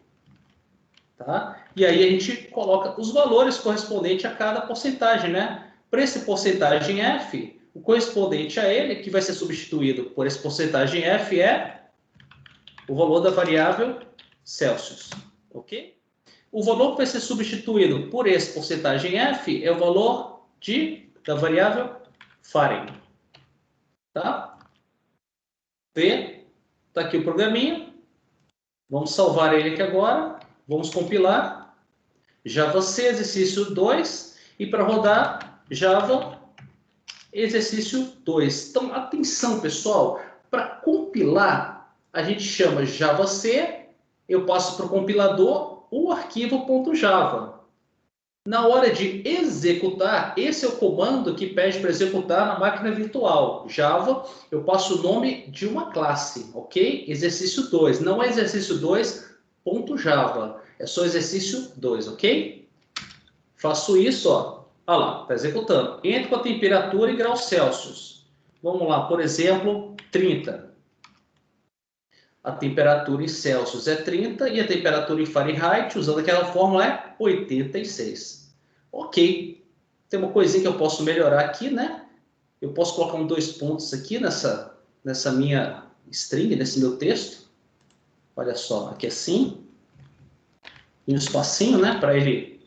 Tá? E aí a gente coloca os valores correspondentes a cada porcentagem, né? Para esse porcentagem F, o correspondente a ele, que vai ser substituído por esse porcentagem F, é o valor da variável Celsius. Ok? O valor que vai ser substituído por esse porcentagem F é o valor da variável Fahrenheit. Tá? Vê? Tá aqui o programinha. Vamos salvar ele aqui agora. Vamos compilar. Java C, exercício 2. E para rodar, Java, exercício 2. Então, atenção, pessoal. Para compilar, a gente chama Java C. Eu passo para o compilador o arquivo .java. Na hora de executar, esse é o comando que pede para executar na máquina virtual. Java, eu passo o nome de uma classe, ok? Exercício 2. Não é exercício 2.java. É só exercício 2, ok? Faço isso, ó. Olha lá, está executando. Entro com a temperatura em graus Celsius. Vamos lá, por exemplo, 30. A temperatura em Celsius é 30 e a temperatura em Fahrenheit, usando aquela fórmula, é 86. Ok. Tem uma coisinha que eu posso melhorar aqui, né? Eu posso colocar 2 pontos aqui nessa minha string, nesse meu texto. Olha só, aqui assim. E um espacinho, né? Para ele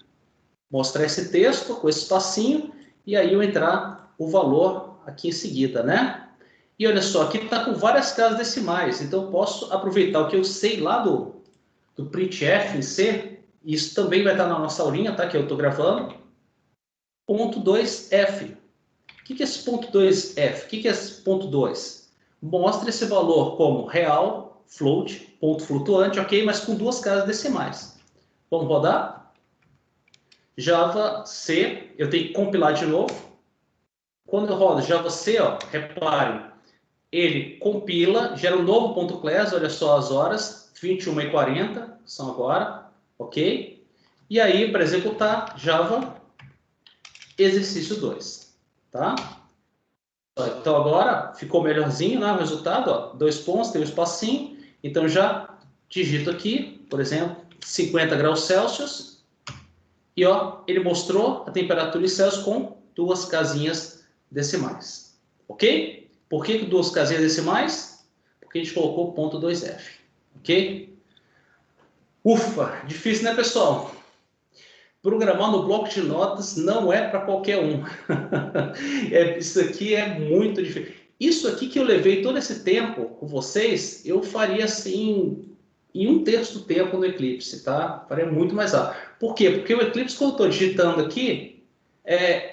mostrar esse texto com esse espacinho. E aí eu entrar o valor aqui em seguida, né? E olha só, aqui está com várias casas decimais, então eu posso aproveitar o que eu sei lá do printf em C, e isso também vai estar na nossa aulinha, tá? Que eu estou gravando. Ponto 2f. O que é esse ponto 2f? O que é esse ponto 2? Mostra esse valor como real, float, ponto flutuante, ok? Mas com 2 casas decimais. Vamos rodar? Java C, eu tenho que compilar de novo. Quando eu rodo Java C, ó, reparem, ele compila, gera um novo ponto .class, olha só as horas, 21h40, são agora, ok? E aí, para executar, Java, exercício 2, tá? Então agora ficou melhorzinho, né, o resultado, ó, 2 pontos, tem um espacinho, então já digito aqui, por exemplo, 50 graus Celsius, e ó, ele mostrou a temperatura em Celsius com 2 casinhas decimais, ok? Por que 2 casinhas decimais? Porque a gente colocou ponto .2f, ok? Ufa, difícil, né, pessoal? Programar no bloco de notas não é para qualquer um. Isso aqui é muito difícil. Isso aqui que eu levei todo esse tempo com vocês, eu faria assim em 1/3 do tempo no Eclipse, tá? Faria muito mais rápido. Por quê? Porque o Eclipse, quando eu estou digitando aqui,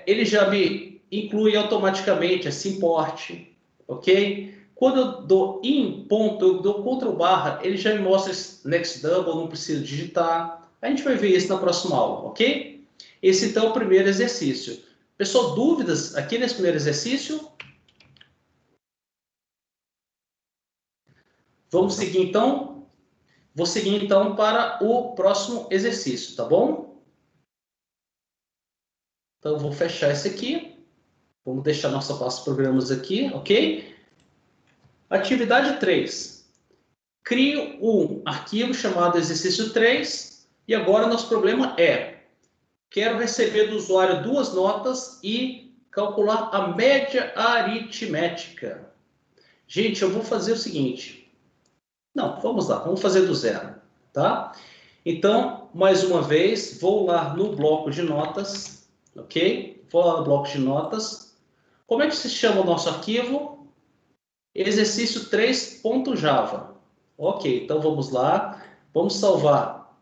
ele já me inclui automaticamente esse import, ok? Quando eu dou in ponto, eu dou Ctrl barra, ele já me mostra esse next double, não preciso digitar. A gente vai ver isso na próxima aula, ok? Esse então é o primeiro exercício. Pessoal, dúvidas aqui nesse primeiro exercício? Vamos seguir então? Vou seguir então para o próximo exercício, tá bom? Então eu vou fechar esse aqui. Vamos deixar nossa pasta de programas aqui, ok? Atividade 3. Crio um arquivo chamado exercício 3 e agora nosso problema é: quero receber do usuário 2 notas e calcular a média aritmética. Gente, eu vou fazer o seguinte. Não, vamos lá, vamos fazer do zero, tá? Então, mais uma vez, vou lá no bloco de notas, ok? Vou lá no bloco de notas. Como é que se chama o nosso arquivo? Exercício 3.java. Ok, então vamos lá. Vamos salvar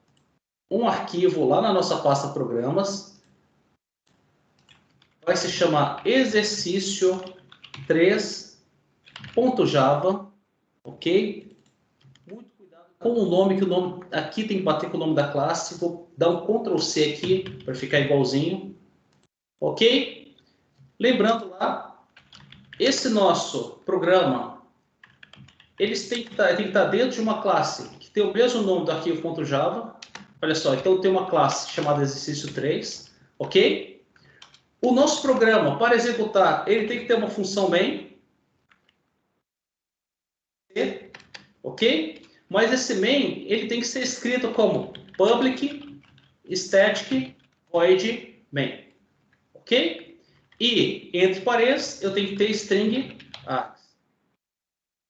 um arquivo lá na nossa pasta programas. Vai se chamar exercício 3.java, ok? Muito cuidado com o nome, que o nome aqui tem que bater com o nome da classe. Vou dar um Ctrl C aqui para ficar igualzinho, ok? Lembrando lá, esse nosso programa, eles têm que estar dentro de uma classe que tem o mesmo nome do arquivo .java. Olha só, então tem uma classe chamada exercício 3, ok? O nosso programa, para executar, ele tem que ter uma função main, ok? Mas esse main, ele tem que ser escrito como public static void main, ok? E, entre parênteses, eu tenho que ter string args.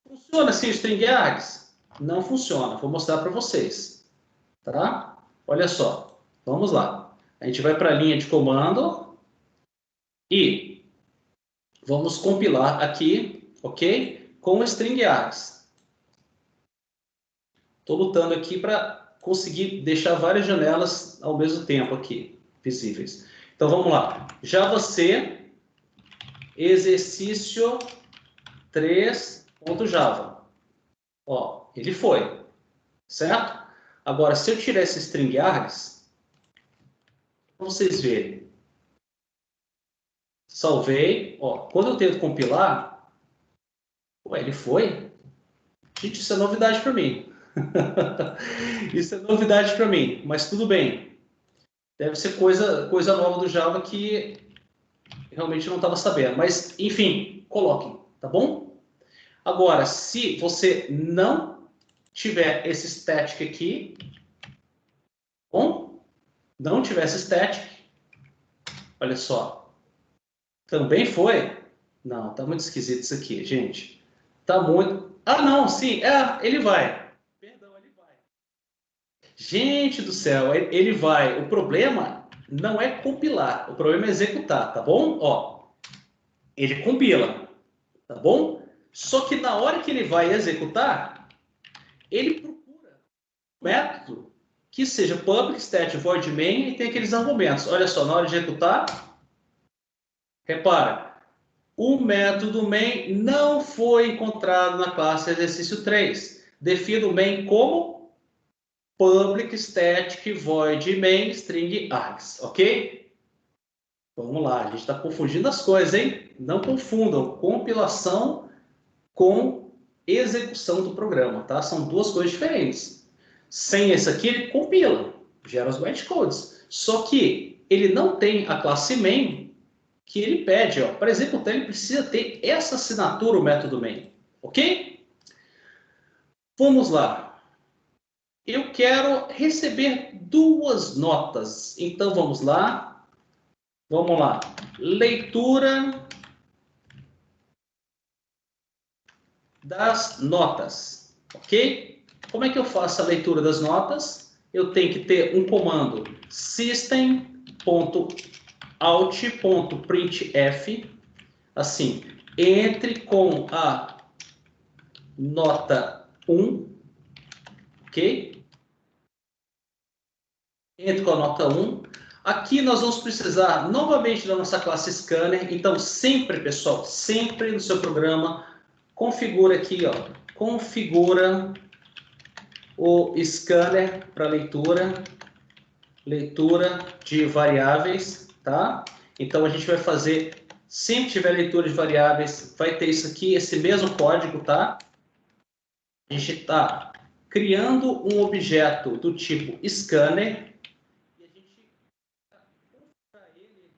Funciona assim o string args? Não funciona, vou mostrar para vocês, tá? Olha só, vamos lá. A gente vai para a linha de comando e vamos compilar aqui, ok? Com o string args. Estou lutando aqui para conseguir deixar várias janelas ao mesmo tempo aqui, visíveis. Então vamos lá. Java C, exercício 3.java. Ó, ele foi, certo? Agora, se eu tirar esse string args, para vocês verem. Salvei. Ó, quando eu tento compilar, ué, ele foi? Gente, isso é novidade para mim. Isso é novidade para mim, mas tudo bem. Deve ser coisa nova do Java que realmente não estava sabendo. Mas, enfim, coloquem, tá bom? Agora, se você não tiver esse static aqui, bom, não tiver esse static, olha só, também foi? Não, tá muito esquisito isso aqui, gente. Tá muito... Ah, não, sim, ele vai. Perdão, ele vai. Gente do céu, ele vai. O problema não é compilar, o problema é executar, tá bom? Ó, ele compila, tá bom? Só que na hora que ele vai executar, ele procura um método que seja public static void main e tem aqueles argumentos. Olha só, na hora de executar, repara, o método main não foi encontrado na classe exercício 3. Defina o main como public static void main string args, ok? Vamos lá, a gente está confundindo as coisas, hein? Não confundam compilação com execução do programa, tá? São duas coisas diferentes. Sem esse aqui, ele compila, gera os bytecodes. Só que ele não tem a classe main que ele pede, ó. Para executar, ele precisa ter essa assinatura, o método main, ok? Vamos lá. Eu quero receber 2 notas. Então, vamos lá. Vamos lá. Leitura das notas, ok? Como é que eu faço a leitura das notas? eu tenho que ter um comando system.out.printf, assim, entre com a nota 1, ok? Entre com a nota 1. Aqui nós vamos precisar novamente da nossa classe scanner, então sempre, pessoal, sempre no seu programa, configura aqui, ó, configura o scanner para leitura de variáveis, tá? Então a gente vai fazer, sempre que tiver leitura de variáveis, vai ter isso aqui, esse mesmo código, tá? A gente está criando um objeto do tipo scanner e a gente para ele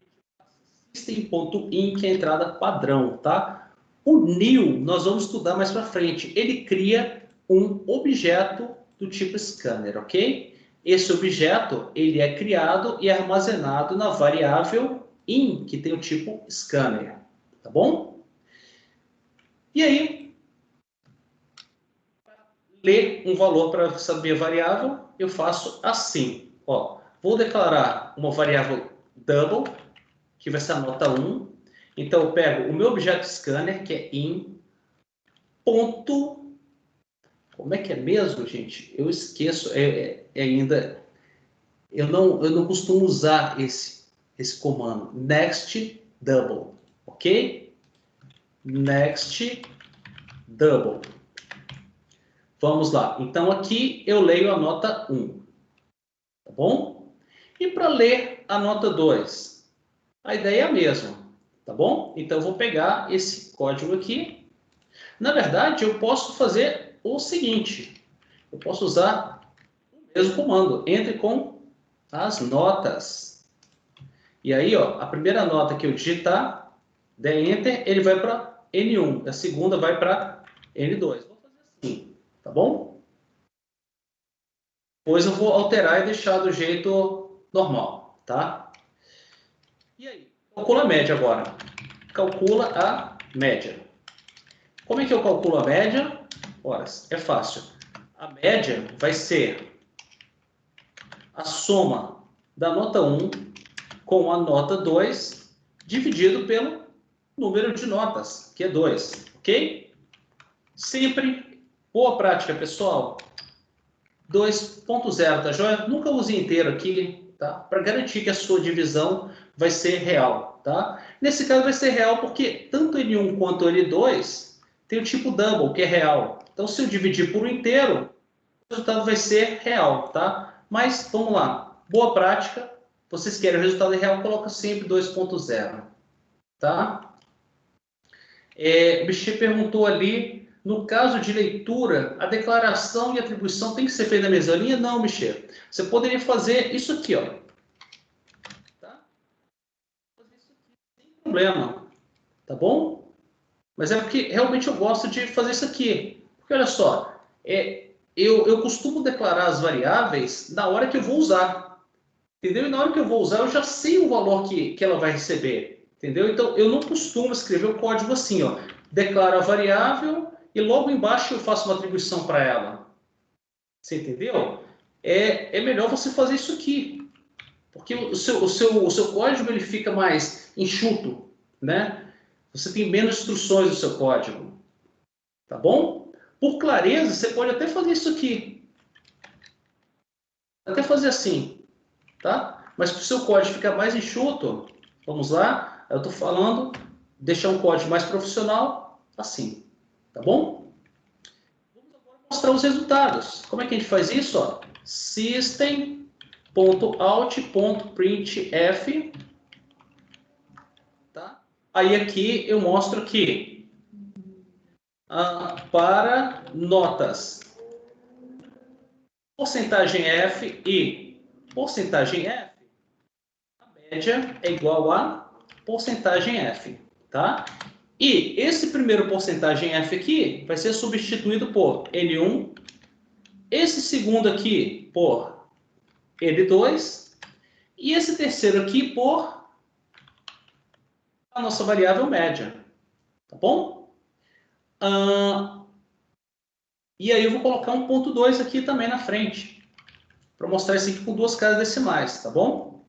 system.in, que é a entrada padrão, tá? O new nós vamos estudar mais para frente. Ele cria um objeto do tipo scanner, ok? Esse objeto ele é criado e armazenado na variável in, que tem o tipo scanner, tá bom? E aí, ler um valor para saber a variável, eu faço assim, ó, vou declarar uma variável double, que vai ser a nota 1. Então, eu pego o meu objeto scanner, que é in, ponto... Como é que é mesmo, gente? Eu esqueço ainda... Eu não costumo usar esse comando. Next double, ok? Next double. Vamos lá. Então, aqui eu leio a nota 1. Tá bom? E para ler a nota 2? A ideia é a mesma. Tá bom? Então, eu vou pegar esse código aqui. Na verdade, eu posso fazer o seguinte. Eu posso usar o mesmo comando. Entre com as notas. E aí, ó, a primeira nota que eu digitar, der Enter, ele vai para N1. A segunda vai para N2. Vou fazer assim, tá bom? Depois eu vou alterar e deixar do jeito normal, tá? E aí? Calcula a média agora. Calcula a média. Como é que eu calculo a média? Ora, é fácil. A média vai ser a soma da nota 1 com a nota 2 dividido pelo número de notas, que é 2, ok? Sempre, boa prática, pessoal. 2.0, tá joia? Nunca use inteiro aqui, tá? Para garantir que a sua divisão vai ser real, tá? Nesse caso vai ser real porque tanto N1 quanto N2 tem o tipo double, que é real. Então, se eu dividir por um inteiro, o resultado vai ser real, tá? Mas, vamos lá. Boa prática. Vocês querem o resultado real, coloca sempre 2.0, tá? O Bichi perguntou ali, no caso de leitura, a declaração e atribuição tem que ser feita na mesma linha? Não, Bichi. Você poderia fazer isso aqui, ó. Tá? Fazer isso aqui sem problema, tá bom? Mas é porque realmente eu gosto de fazer isso aqui. Porque olha só, eu costumo declarar as variáveis na hora que eu vou usar. Entendeu? E na hora que eu vou usar, eu já sei o valor que ela vai receber. Entendeu? Então, eu não costumo escrever o código assim, ó. Declaro a variável e logo embaixo eu faço uma atribuição para ela. Você entendeu? É melhor você fazer isso aqui. Porque o seu código ele fica mais enxuto, né? Você tem menos instruções no seu código. Tá bom? Por clareza, você pode até fazer isso aqui. Até fazer assim, tá? Mas para o seu código ficar mais enxuto, vamos lá, eu estou falando, deixar um código mais profissional, assim, tá bom? Vamos agora mostrar os resultados. Como é que a gente faz isso? Ó? System.out.printf, tá? Aí aqui eu mostro que para notas porcentagem F e porcentagem F, média é igual a porcentagem F, tá? E esse primeiro porcentagem F aqui vai ser substituído por N1, esse segundo aqui por N2 e esse terceiro aqui por a nossa variável média, tá bom? E aí eu vou colocar um ponto 2 aqui também na frente, para mostrar isso aqui com 2 casas decimais, tá bom?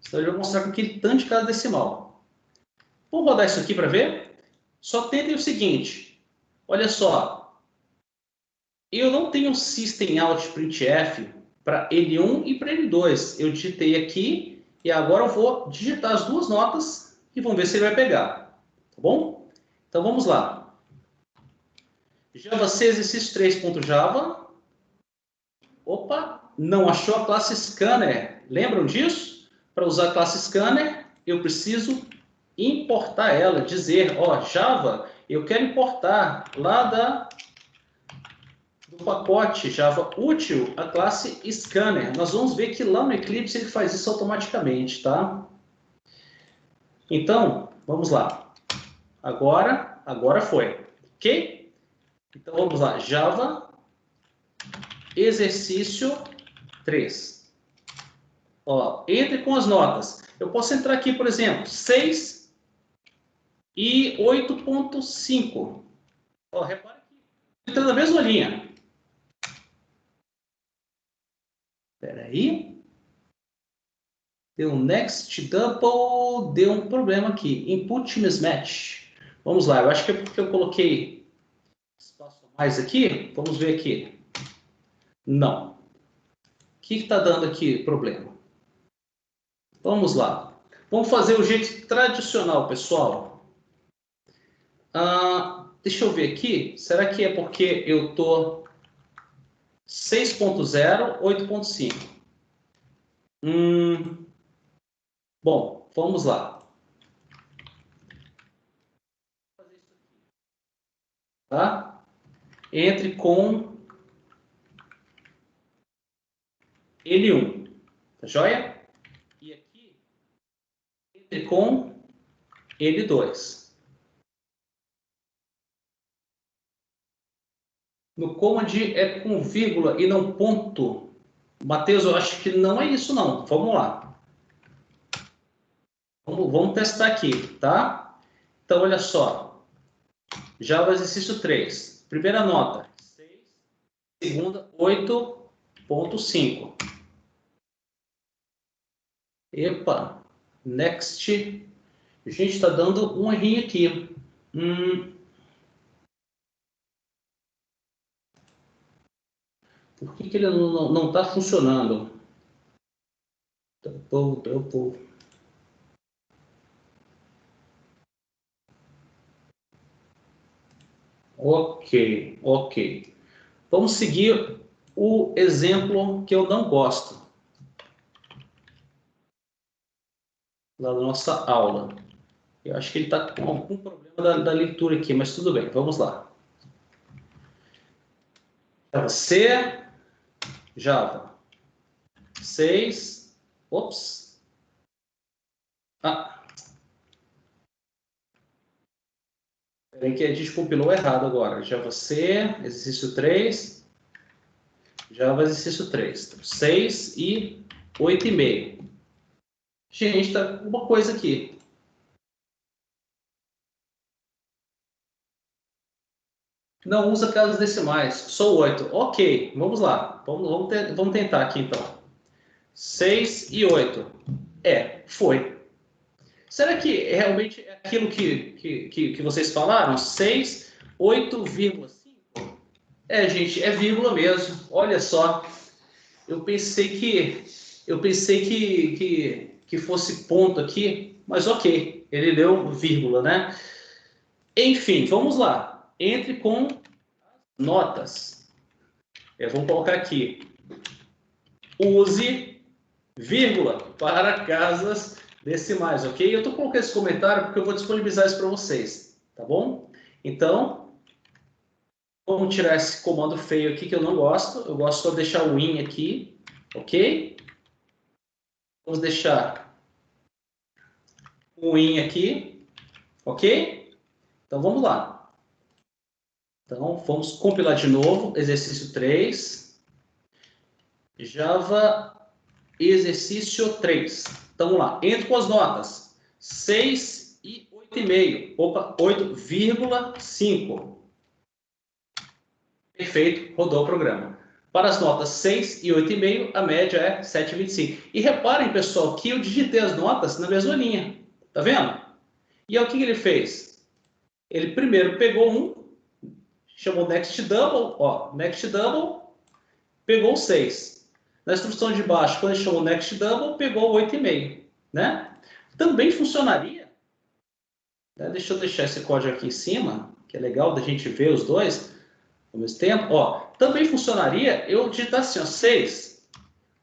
Então eu vou mostrar com aquele tanto de casa decimal. Vamos rodar isso aqui para ver? Só tentem o seguinte, olha só, eu não tenho um system out printf para L1 e para L2. Eu digitei aqui e agora eu vou digitar as 2 notas e vamos ver se ele vai pegar, tá bom? Então vamos lá. Java C exercício 3.java. Opa, não achou a classe scanner. Lembram disso? Para usar a classe scanner, eu preciso importar ela, dizer, ó, Java, eu quero importar lá do pacote Java útil a classe scanner. Nós vamos ver que lá no Eclipse ele faz isso automaticamente, tá? Então, vamos lá. Agora foi, ok? Então vamos lá, Java exercício 3. Ó, entre com as notas. Eu posso entrar aqui, por exemplo, 6 e 8.5. Ó, repara que entra na mesma linha. Espera aí. Deu um next double, deu um problema aqui. Input mismatch. Vamos lá, eu acho que é porque eu coloquei espaço a mais aqui. Vamos ver aqui. Não. O que está dando aqui problema? Vamos lá. Vamos fazer o jeito tradicional, pessoal. Deixa eu ver aqui. Será que é porque eu estou 6.0, 8.5? Bom, vamos lá. Tá? Entre com L1. Tá joia? E aqui, entre com L2. No command é com vírgula e não ponto. Matheus, eu acho que não é isso não. Vamos lá. Vamos testar aqui, tá? Então, olha só. Java exercício 3. Primeira nota, 6. Segunda, 8.5. Epa, next. A gente está dando um errinho aqui. Por que ele não está funcionando? Double. Ok. Vamos seguir o exemplo que eu não gosto. Lá da nossa aula. Eu acho que ele está com algum problema da leitura aqui, mas tudo bem, vamos lá. Java C, Java 6, ops. Peraí que a gente compilou errado agora. Java C, exercício 3, Java exercício 3. 6 e 8,5. Gente, tá uma coisa aqui. Não usa casas decimais, só 8. Ok, vamos lá. Vamos tentar aqui então. 6 e 8. Foi. Será que realmente é aquilo que vocês falaram? 6, 8,5? Gente, é vírgula mesmo. Olha só. Eu pensei que fosse ponto aqui, mas ok. Ele deu vírgula, né? Enfim, vamos lá. Entre com notas. Vamos colocar aqui. Use vírgula para casas decimais, ok? Eu estou colocando esse comentário porque eu vou disponibilizar isso para vocês, tá bom? Então, vamos tirar esse comando feio aqui que eu não gosto. Eu gosto só de deixar o in aqui, ok? Vamos deixar o in aqui, ok? Então, vamos lá. Então, vamos compilar de novo, exercício 3, Java exercício 3. Então, vamos lá. Entre com as notas. 6 e 8,5. Opa, 8,5. Perfeito, rodou o programa. Para as notas 6 e 8,5, a média é 7,25. E reparem, pessoal, que eu digitei as notas na mesma linha. Tá vendo? E aí, o que ele fez? Ele primeiro pegou chamou Next Double, ó, Next Double, pegou o 6. Na instrução de baixo, quando ele chamou Next Double, pegou o 8,5, né? Também funcionaria, né? Deixa eu deixar esse código aqui em cima, que é legal da gente ver os dois ao mesmo tempo. Ó, também funcionaria eu digitar assim, ó, 6.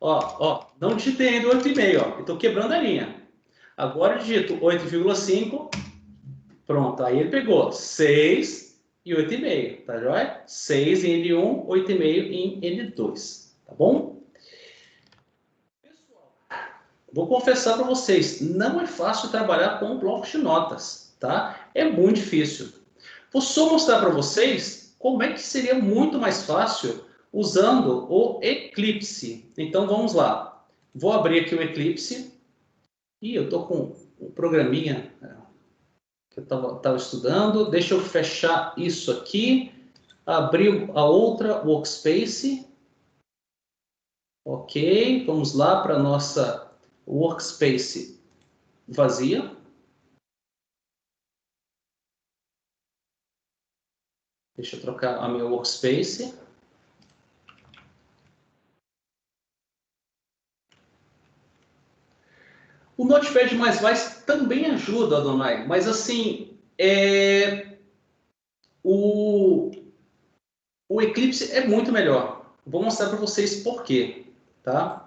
Ó, não digitei ainda 8,5, ó, estou quebrando a linha. Agora eu digito 8,5, pronto, aí ele pegou 6 e 8,5, tá joia? 6 em N1, 8,5 em N2, tá bom? Pessoal, vou confessar para vocês, não é fácil trabalhar com bloco de notas, tá? É muito difícil. Vou só mostrar para vocês como é que seria muito mais fácil usando o Eclipse. Então vamos lá. Vou abrir aqui o Eclipse. E eu estou com um programinha que eu estava estudando. Deixa eu fechar isso aqui. Abrir a outra workspace. Ok, vamos lá para a nossa workspace vazia. Deixa eu trocar a minha workspace. O Notepad++ também ajuda, Adonai, mas assim, o Eclipse é muito melhor. Vou mostrar para vocês por quê, tá?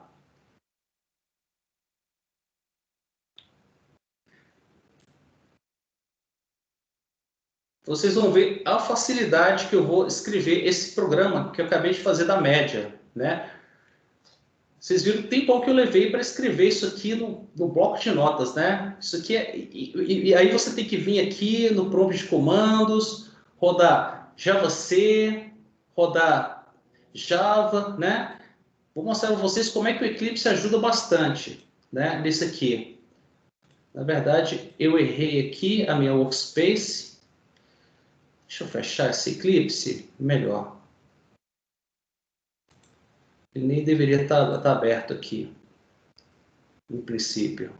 Vocês vão ver a facilidade que eu vou escrever esse programa que eu acabei de fazer da média, né? Vocês viram o tempo que eu levei para escrever isso aqui no bloco de notas, né? Isso aqui e aí você tem que vir aqui no prompt de comandos, rodar JavaC, rodar Java, né? Vou mostrar para vocês como é que o Eclipse ajuda bastante, né? Nesse aqui. Na verdade, eu errei aqui a minha workspace. Deixa eu fechar esse Eclipse, melhor. Ele nem deveria estar aberto aqui, no princípio.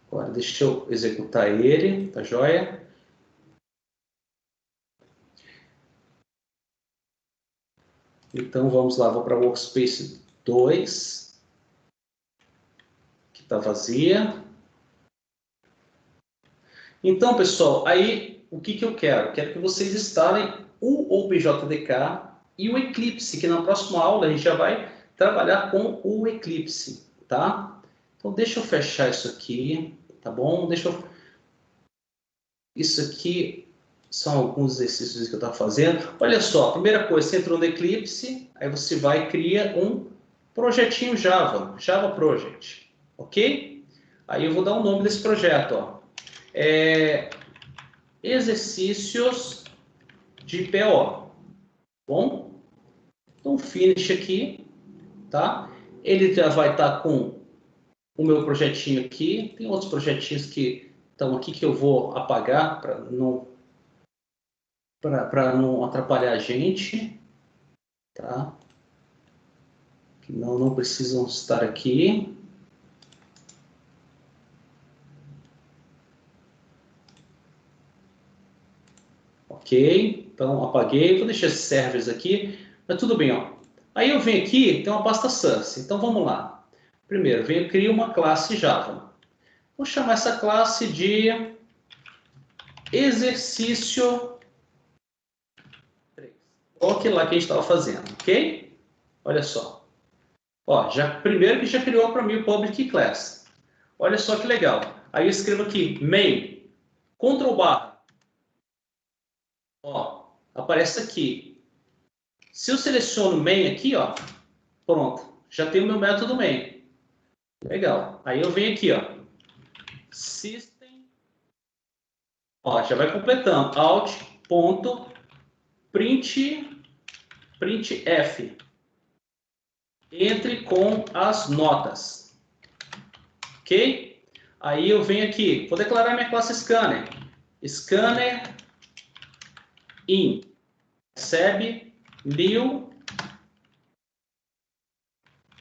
Agora, deixa eu executar ele, tá joia? Então, vamos lá, vou para a Workspace 2, que está vazia. Então, pessoal, aí, o que eu quero? Quero que vocês instalem o OpenJDK e o Eclipse, que na próxima aula a gente já vai trabalhar com o Eclipse, tá? Então, deixa eu fechar isso aqui, tá bom? Isso aqui são alguns exercícios que eu estava fazendo. Olha só, a primeira coisa, você entrou no Eclipse, aí você vai e cria um projetinho Java, Java Project, ok? Aí eu vou dar o nome desse projeto, ó. Exercícios de PO, bom? Então, finish aqui, tá? Ele já vai estar com o meu projetinho aqui. Tem outros projetinhos que estão aqui que eu vou apagar para não atrapalhar a gente, tá? Que não precisam estar aqui. Ok, então apaguei, vou deixar esses servers aqui, mas tudo bem, ó. Aí eu venho aqui, tem uma pasta source, então vamos lá. Primeiro, venho criar uma classe Java. Vou chamar essa classe de exercício 3. Coloque lá que a gente estava fazendo, ok? Olha só. Ó, primeiro que já criou para mim o public class. Olha só que legal. Aí eu escrevo aqui, main, Ctrl barra. Ó, aparece aqui. Se eu seleciono main aqui, ó, pronto, já tem o meu método main. Legal. Aí eu venho aqui, ó, system, ó, já vai completando, printf, entre com as notas, ok? Aí eu venho aqui, vou declarar minha classe scanner in, recebe new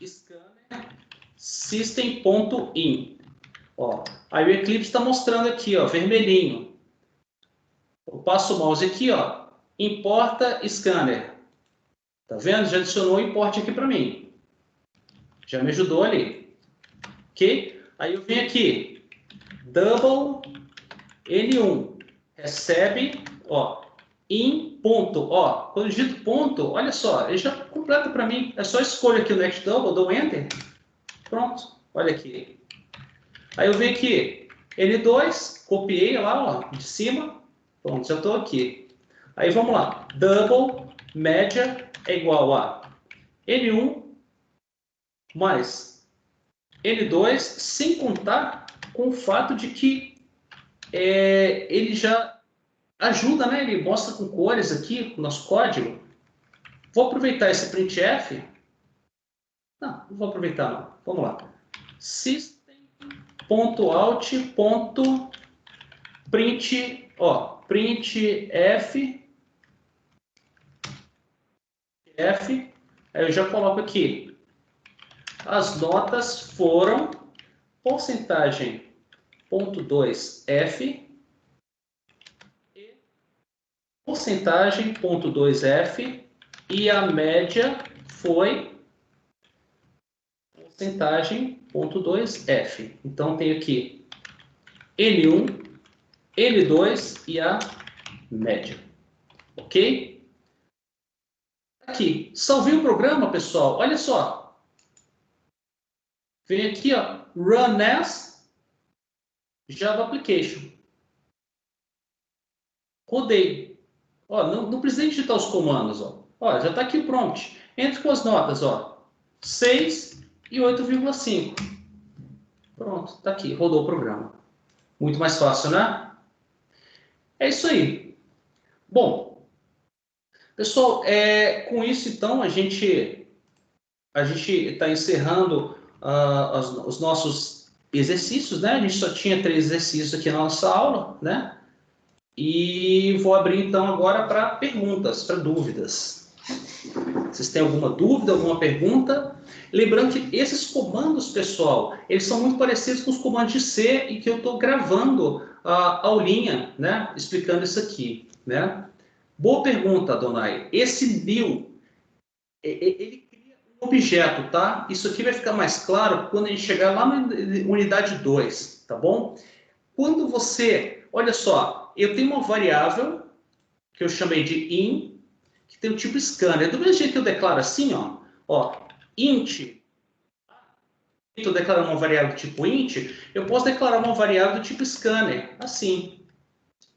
scanner system.in. Ó, aí o Eclipse está mostrando aqui, ó, vermelhinho. Eu passo o mouse aqui, ó, importa scanner. Tá vendo? Já adicionou o import aqui para mim. Já me ajudou ali. Ok? Aí eu venho aqui, double N1, recebe, ó, em ponto. Ó, quando eu digito ponto, olha só, ele já completa para mim. É só escolher aqui o next double, dou enter. Pronto, olha aqui. Aí eu venho aqui, N2, copiei lá, ó, de cima. Pronto, já estou aqui. Aí vamos lá, double média é igual a N1 mais N2, sem contar com o fato de que ele já ajuda, né? Ele mostra com cores aqui o nosso código. Vou aproveitar esse printf. Não vou aproveitar não. Vamos lá. System.out.print, ó, printf, aí eu já coloco aqui. As notas foram porcentagem ponto 2f e porcentagem ponto 2f e a média foi porcentagem ponto 2f. Então tenho aqui N1, N2 e a média. Ok? Aqui, salvei o programa, pessoal. Olha só. Vem aqui, ó, Run as Java Application. Rodei. Ó, não precisei digitar os comandos, ó. Ó, já está aqui o prompt. Entre com as notas, ó, 6 e 8,5. Pronto, está aqui, rodou o programa. Muito mais fácil, né? É isso aí. Bom, pessoal, com isso, então, a gente está encerrando os nossos exercícios, né? A gente só tinha 3 exercícios aqui na nossa aula, né? E vou abrir, então, agora para perguntas, para dúvidas. Vocês têm alguma dúvida, alguma pergunta? Lembrando que esses comandos, pessoal, eles são muito parecidos com os comandos de C e que eu estou gravando a aulinha, né? Explicando isso aqui, né? Boa pergunta, Donai. Esse new, ele cria um objeto, tá? Isso aqui vai ficar mais claro quando a gente chegar lá na unidade 2, tá bom? Quando você, olha só, eu tenho uma variável que eu chamei de in, que tem o tipo scanner. Do mesmo jeito que eu declaro assim, ó, int, eu declaro uma variável do tipo int, eu posso declarar uma variável do tipo scanner, assim,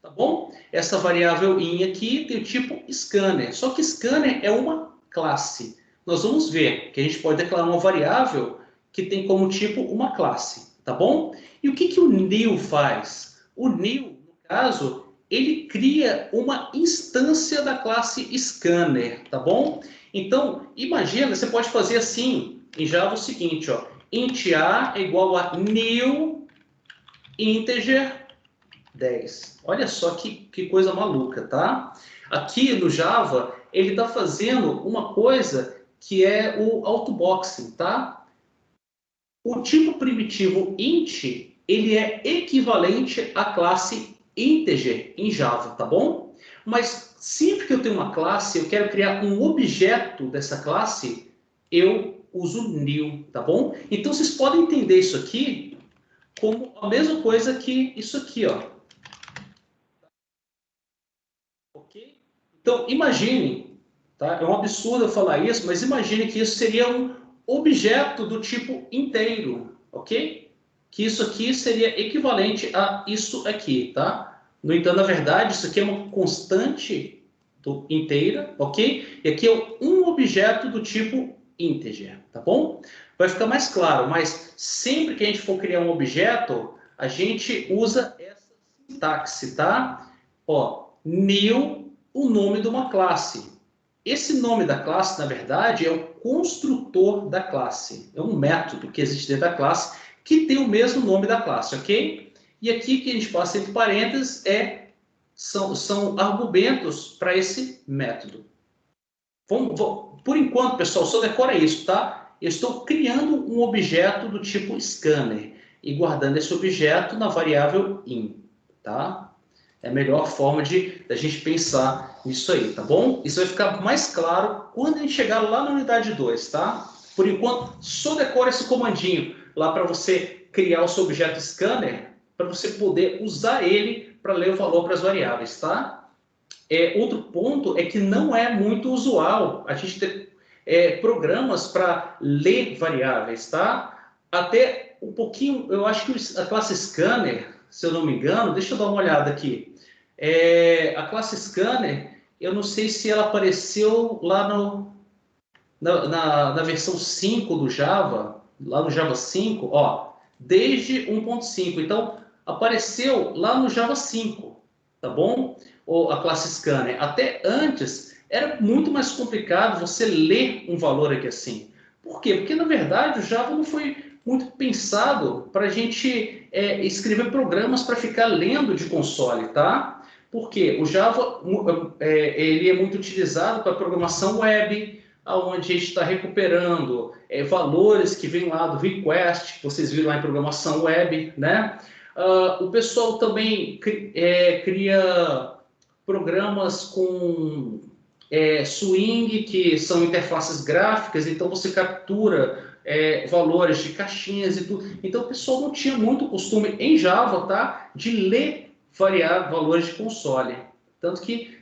tá bom? Essa variável in aqui tem o tipo scanner, só que scanner é uma classe. Nós vamos ver que a gente pode declarar uma variável que tem como tipo uma classe, tá bom? E o que o new faz? O new, no caso, ele cria uma instância da classe scanner, tá bom? Então, imagina, você pode fazer assim em Java o seguinte, ó, int a é igual a new integer 10. Olha só que coisa maluca, tá? Aqui no Java, ele está fazendo uma coisa que é o autoboxing, tá? O tipo primitivo int, ele é equivalente à classe integer em Java, tá bom? Mas sempre que eu tenho uma classe, eu quero criar um objeto dessa classe, eu uso new, tá bom? Então vocês podem entender isso aqui como a mesma coisa que isso aqui, ó. Ok? Então imagine, tá? É um absurdo eu falar isso, mas imagine que isso seria um objeto do tipo inteiro, ok? Que isso aqui seria equivalente a isso aqui, tá? No entanto, na verdade, isso aqui é uma constante inteira, ok? E aqui é um objeto do tipo integer, tá bom? Vai ficar mais claro, mas sempre que a gente for criar um objeto, a gente usa essa sintaxe, tá? Ó, new, o nome de uma classe. Esse nome da classe, na verdade, é o construtor da classe. É um método que existe dentro da classe que tem o mesmo nome da classe, ok? E aqui que a gente passa entre parênteses são argumentos para esse método. Por enquanto, pessoal, só decora isso, tá? Eu estou criando um objeto do tipo scanner e guardando esse objeto na variável in, tá? É a melhor forma da gente pensar nisso aí, tá bom? Isso vai ficar mais claro quando a gente chegar lá na unidade 2, tá? Por enquanto, só decora esse comandinho lá para você criar o seu objeto scanner, para você poder usar ele para ler o valor para as variáveis, tá? Outro ponto é que não é muito usual a gente ter programas para ler variáveis, tá? Até um pouquinho, eu acho que a classe Scanner, se eu não me engano, deixa eu dar uma olhada aqui. A classe Scanner, eu não sei se ela apareceu lá na versão 5 do Java, lá no Java 5, ó, desde 1.5. Então, apareceu lá no Java 5, tá bom? Ou a classe scanner. Até antes, era muito mais complicado você ler um valor aqui assim. Por quê? Porque, na verdade, o Java não foi muito pensado para a gente escrever programas para ficar lendo de console, tá? Porque o Java ele é muito utilizado para programação web, onde a gente está recuperando valores que vêm lá do request, que vocês viram lá em programação web, né? O pessoal também cria programas com swing, que são interfaces gráficas, então você captura valores de caixinhas e tudo. Então o pessoal não tinha muito costume em Java, tá? De ler valores de console. Tanto que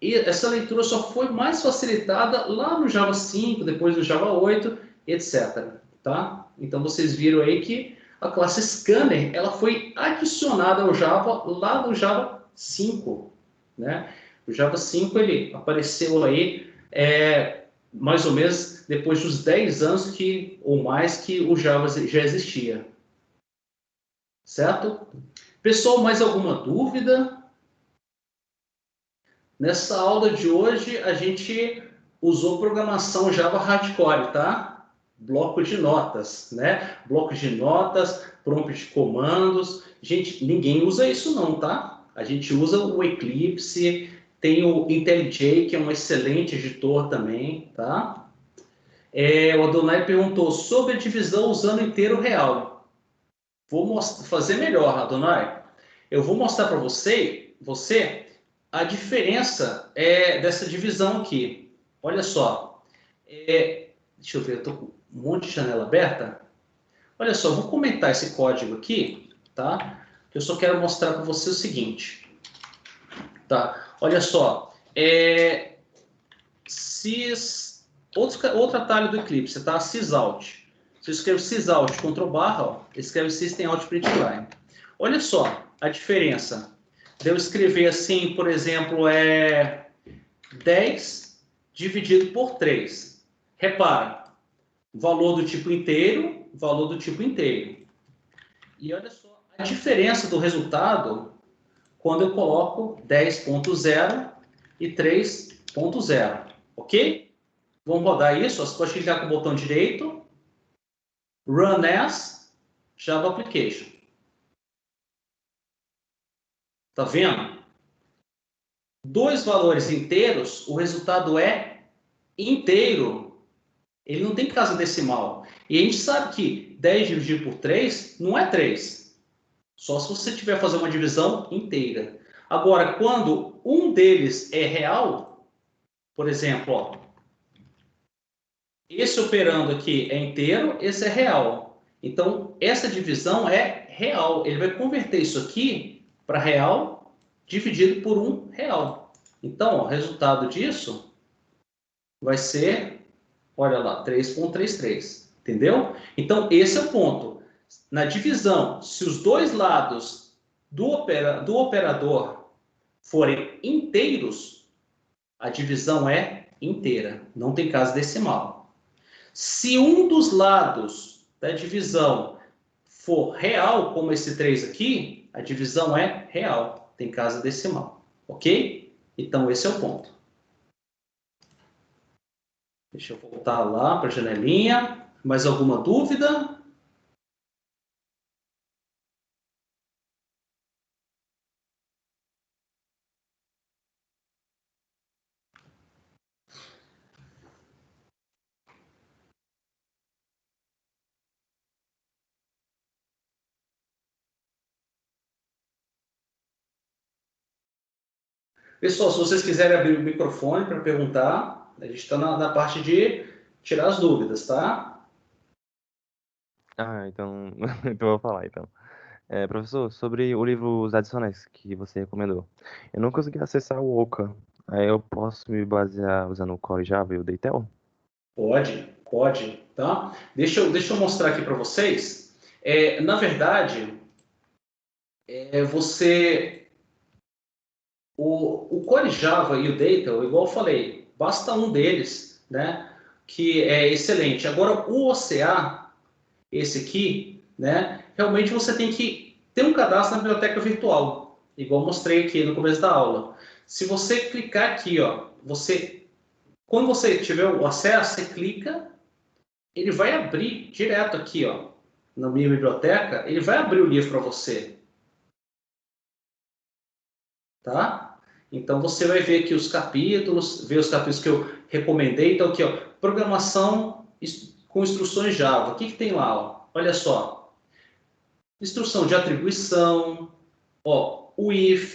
essa leitura só foi mais facilitada lá no Java 5, depois no Java 8, etc. Tá? Então vocês viram aí que a classe Scanner ela foi adicionada ao Java lá no Java 5. Né? O Java 5 ele apareceu aí mais ou menos depois dos 10 anos ou mais que o Java já existia. Certo? Pessoal, mais alguma dúvida? Nessa aula de hoje, a gente usou programação Java Hardcore, tá? Bloco de notas, né? Bloco de notas, prompt de comandos. Gente, ninguém usa isso não, tá? A gente usa o Eclipse, tem o IntelliJ, que é um excelente editor também, tá? O Adonai perguntou sobre a divisão usando inteiro real. Vou fazer melhor, Adonai. Eu vou mostrar para você a diferença dessa divisão aqui. Olha só. Deixa eu ver, eu estou com um monte de janela aberta. Olha só, vou comentar esse código aqui, tá? Eu só quero mostrar para você o seguinte. Tá? Olha só. Outro atalho do Eclipse, tá? Sysout. Se eu escrevo sysout, Ctrl barra, ó, escreve system out println. Olha só a diferença. De eu escrever assim, por exemplo, 10 dividido por 3. Repara, valor do tipo inteiro, valor do tipo inteiro. E olha só a diferença do resultado quando eu coloco 10.0 e 3.0, ok? Vamos rodar isso, você pode clicar com o botão direito, Run as Java Application. Tá vendo? Dois valores inteiros, o resultado é inteiro. Ele não tem casa decimal. E a gente sabe que 10 dividido por 3 não é 3. Só se você tiver fazer uma divisão inteira. Agora, quando um deles é real, por exemplo, ó, esse operando aqui é inteiro, esse é real. Então, essa divisão é real. Ele vai converter isso aqui para real dividido por um real. Então, o resultado disso vai ser, olha lá, 3.33. Entendeu? Então, esse é o ponto. Na divisão, se os dois lados do operador forem inteiros, a divisão é inteira. Não tem casa decimal. Se um dos lados da divisão for real, como esse 3 aqui, a divisão é real, tem casa decimal, ok? Então, esse é o ponto. Deixa eu voltar lá para a janelinha. Mais alguma dúvida? Pessoal, se vocês quiserem abrir o microfone para perguntar, a gente está na parte de tirar as dúvidas, tá? Ah, então, então eu vou falar, então. Professor, sobre o livro Os Adicionais que você recomendou. Eu não consegui acessar o Oca. Aí eu posso me basear usando o Core Java e o Deitel? Pode, tá? Deixa eu mostrar aqui para vocês. Na verdade, você o Core Java e o Data, igual eu falei, basta um deles, né? Que é excelente. Agora, o OCA, esse aqui, né? Realmente você tem que ter um cadastro na biblioteca virtual, igual eu mostrei aqui no começo da aula. Se você clicar aqui, ó, quando você tiver o acesso, você clica, ele vai abrir direto aqui, ó, na minha biblioteca, ele vai abrir o livro para você, tá? Então você vai ver aqui os capítulos, ver os capítulos que eu recomendei. Então aqui, ó, programação com instruções Java. O que que tem lá, ó? Olha só, instrução de atribuição, ó, o if,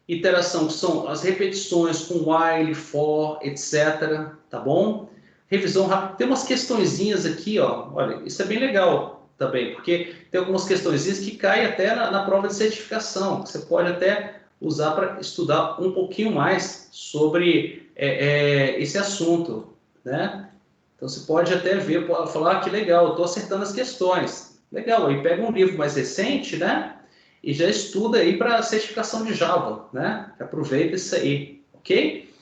iteração, que são as repetições com while, for, etc. Tá bom? Revisão rápida. Tem umas questõezinhas aqui, ó. Olha, isso é bem legal também, porque tem algumas questõezinhas que caem até na prova de certificação, que você pode até usar para estudar um pouquinho mais sobre esse assunto, né? Então você pode até ver, pode falar, que legal, eu estou acertando as questões. Legal, aí pega um livro mais recente, né? E já estuda aí para a certificação de Java, né? Aproveita isso aí, ok?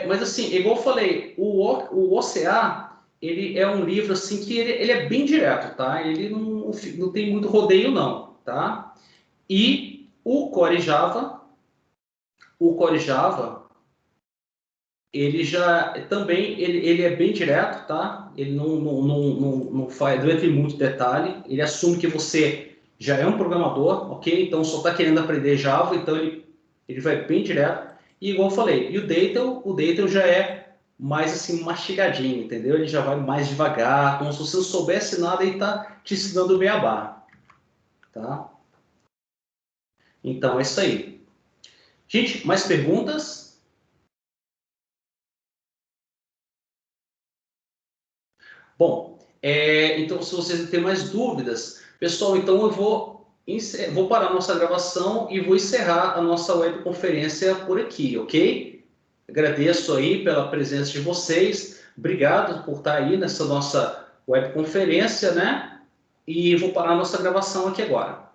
Mas assim, igual eu falei, o OCA, ele é um livro assim que ele é bem direto, tá? Ele não tem muito rodeio não, tá? E o Core Java, ele já também ele é bem direto, tá? Ele não faz, não entra em muito detalhe. Ele assume que você já é um programador, ok? Então só está querendo aprender Java, então ele vai bem direto. E igual eu falei, e o Data já é mais assim mastigadinho, entendeu? Ele já vai mais devagar, como se você não soubesse nada e está te ensinando o beabá, tá? Então é isso aí. Gente, mais perguntas? Bom, então se vocês não têm mais dúvidas, pessoal, então vou parar a nossa gravação e vou encerrar a nossa webconferência por aqui, ok? Agradeço aí pela presença de vocês, obrigado por estar aí nessa nossa webconferência, né? E vou parar a nossa gravação aqui agora.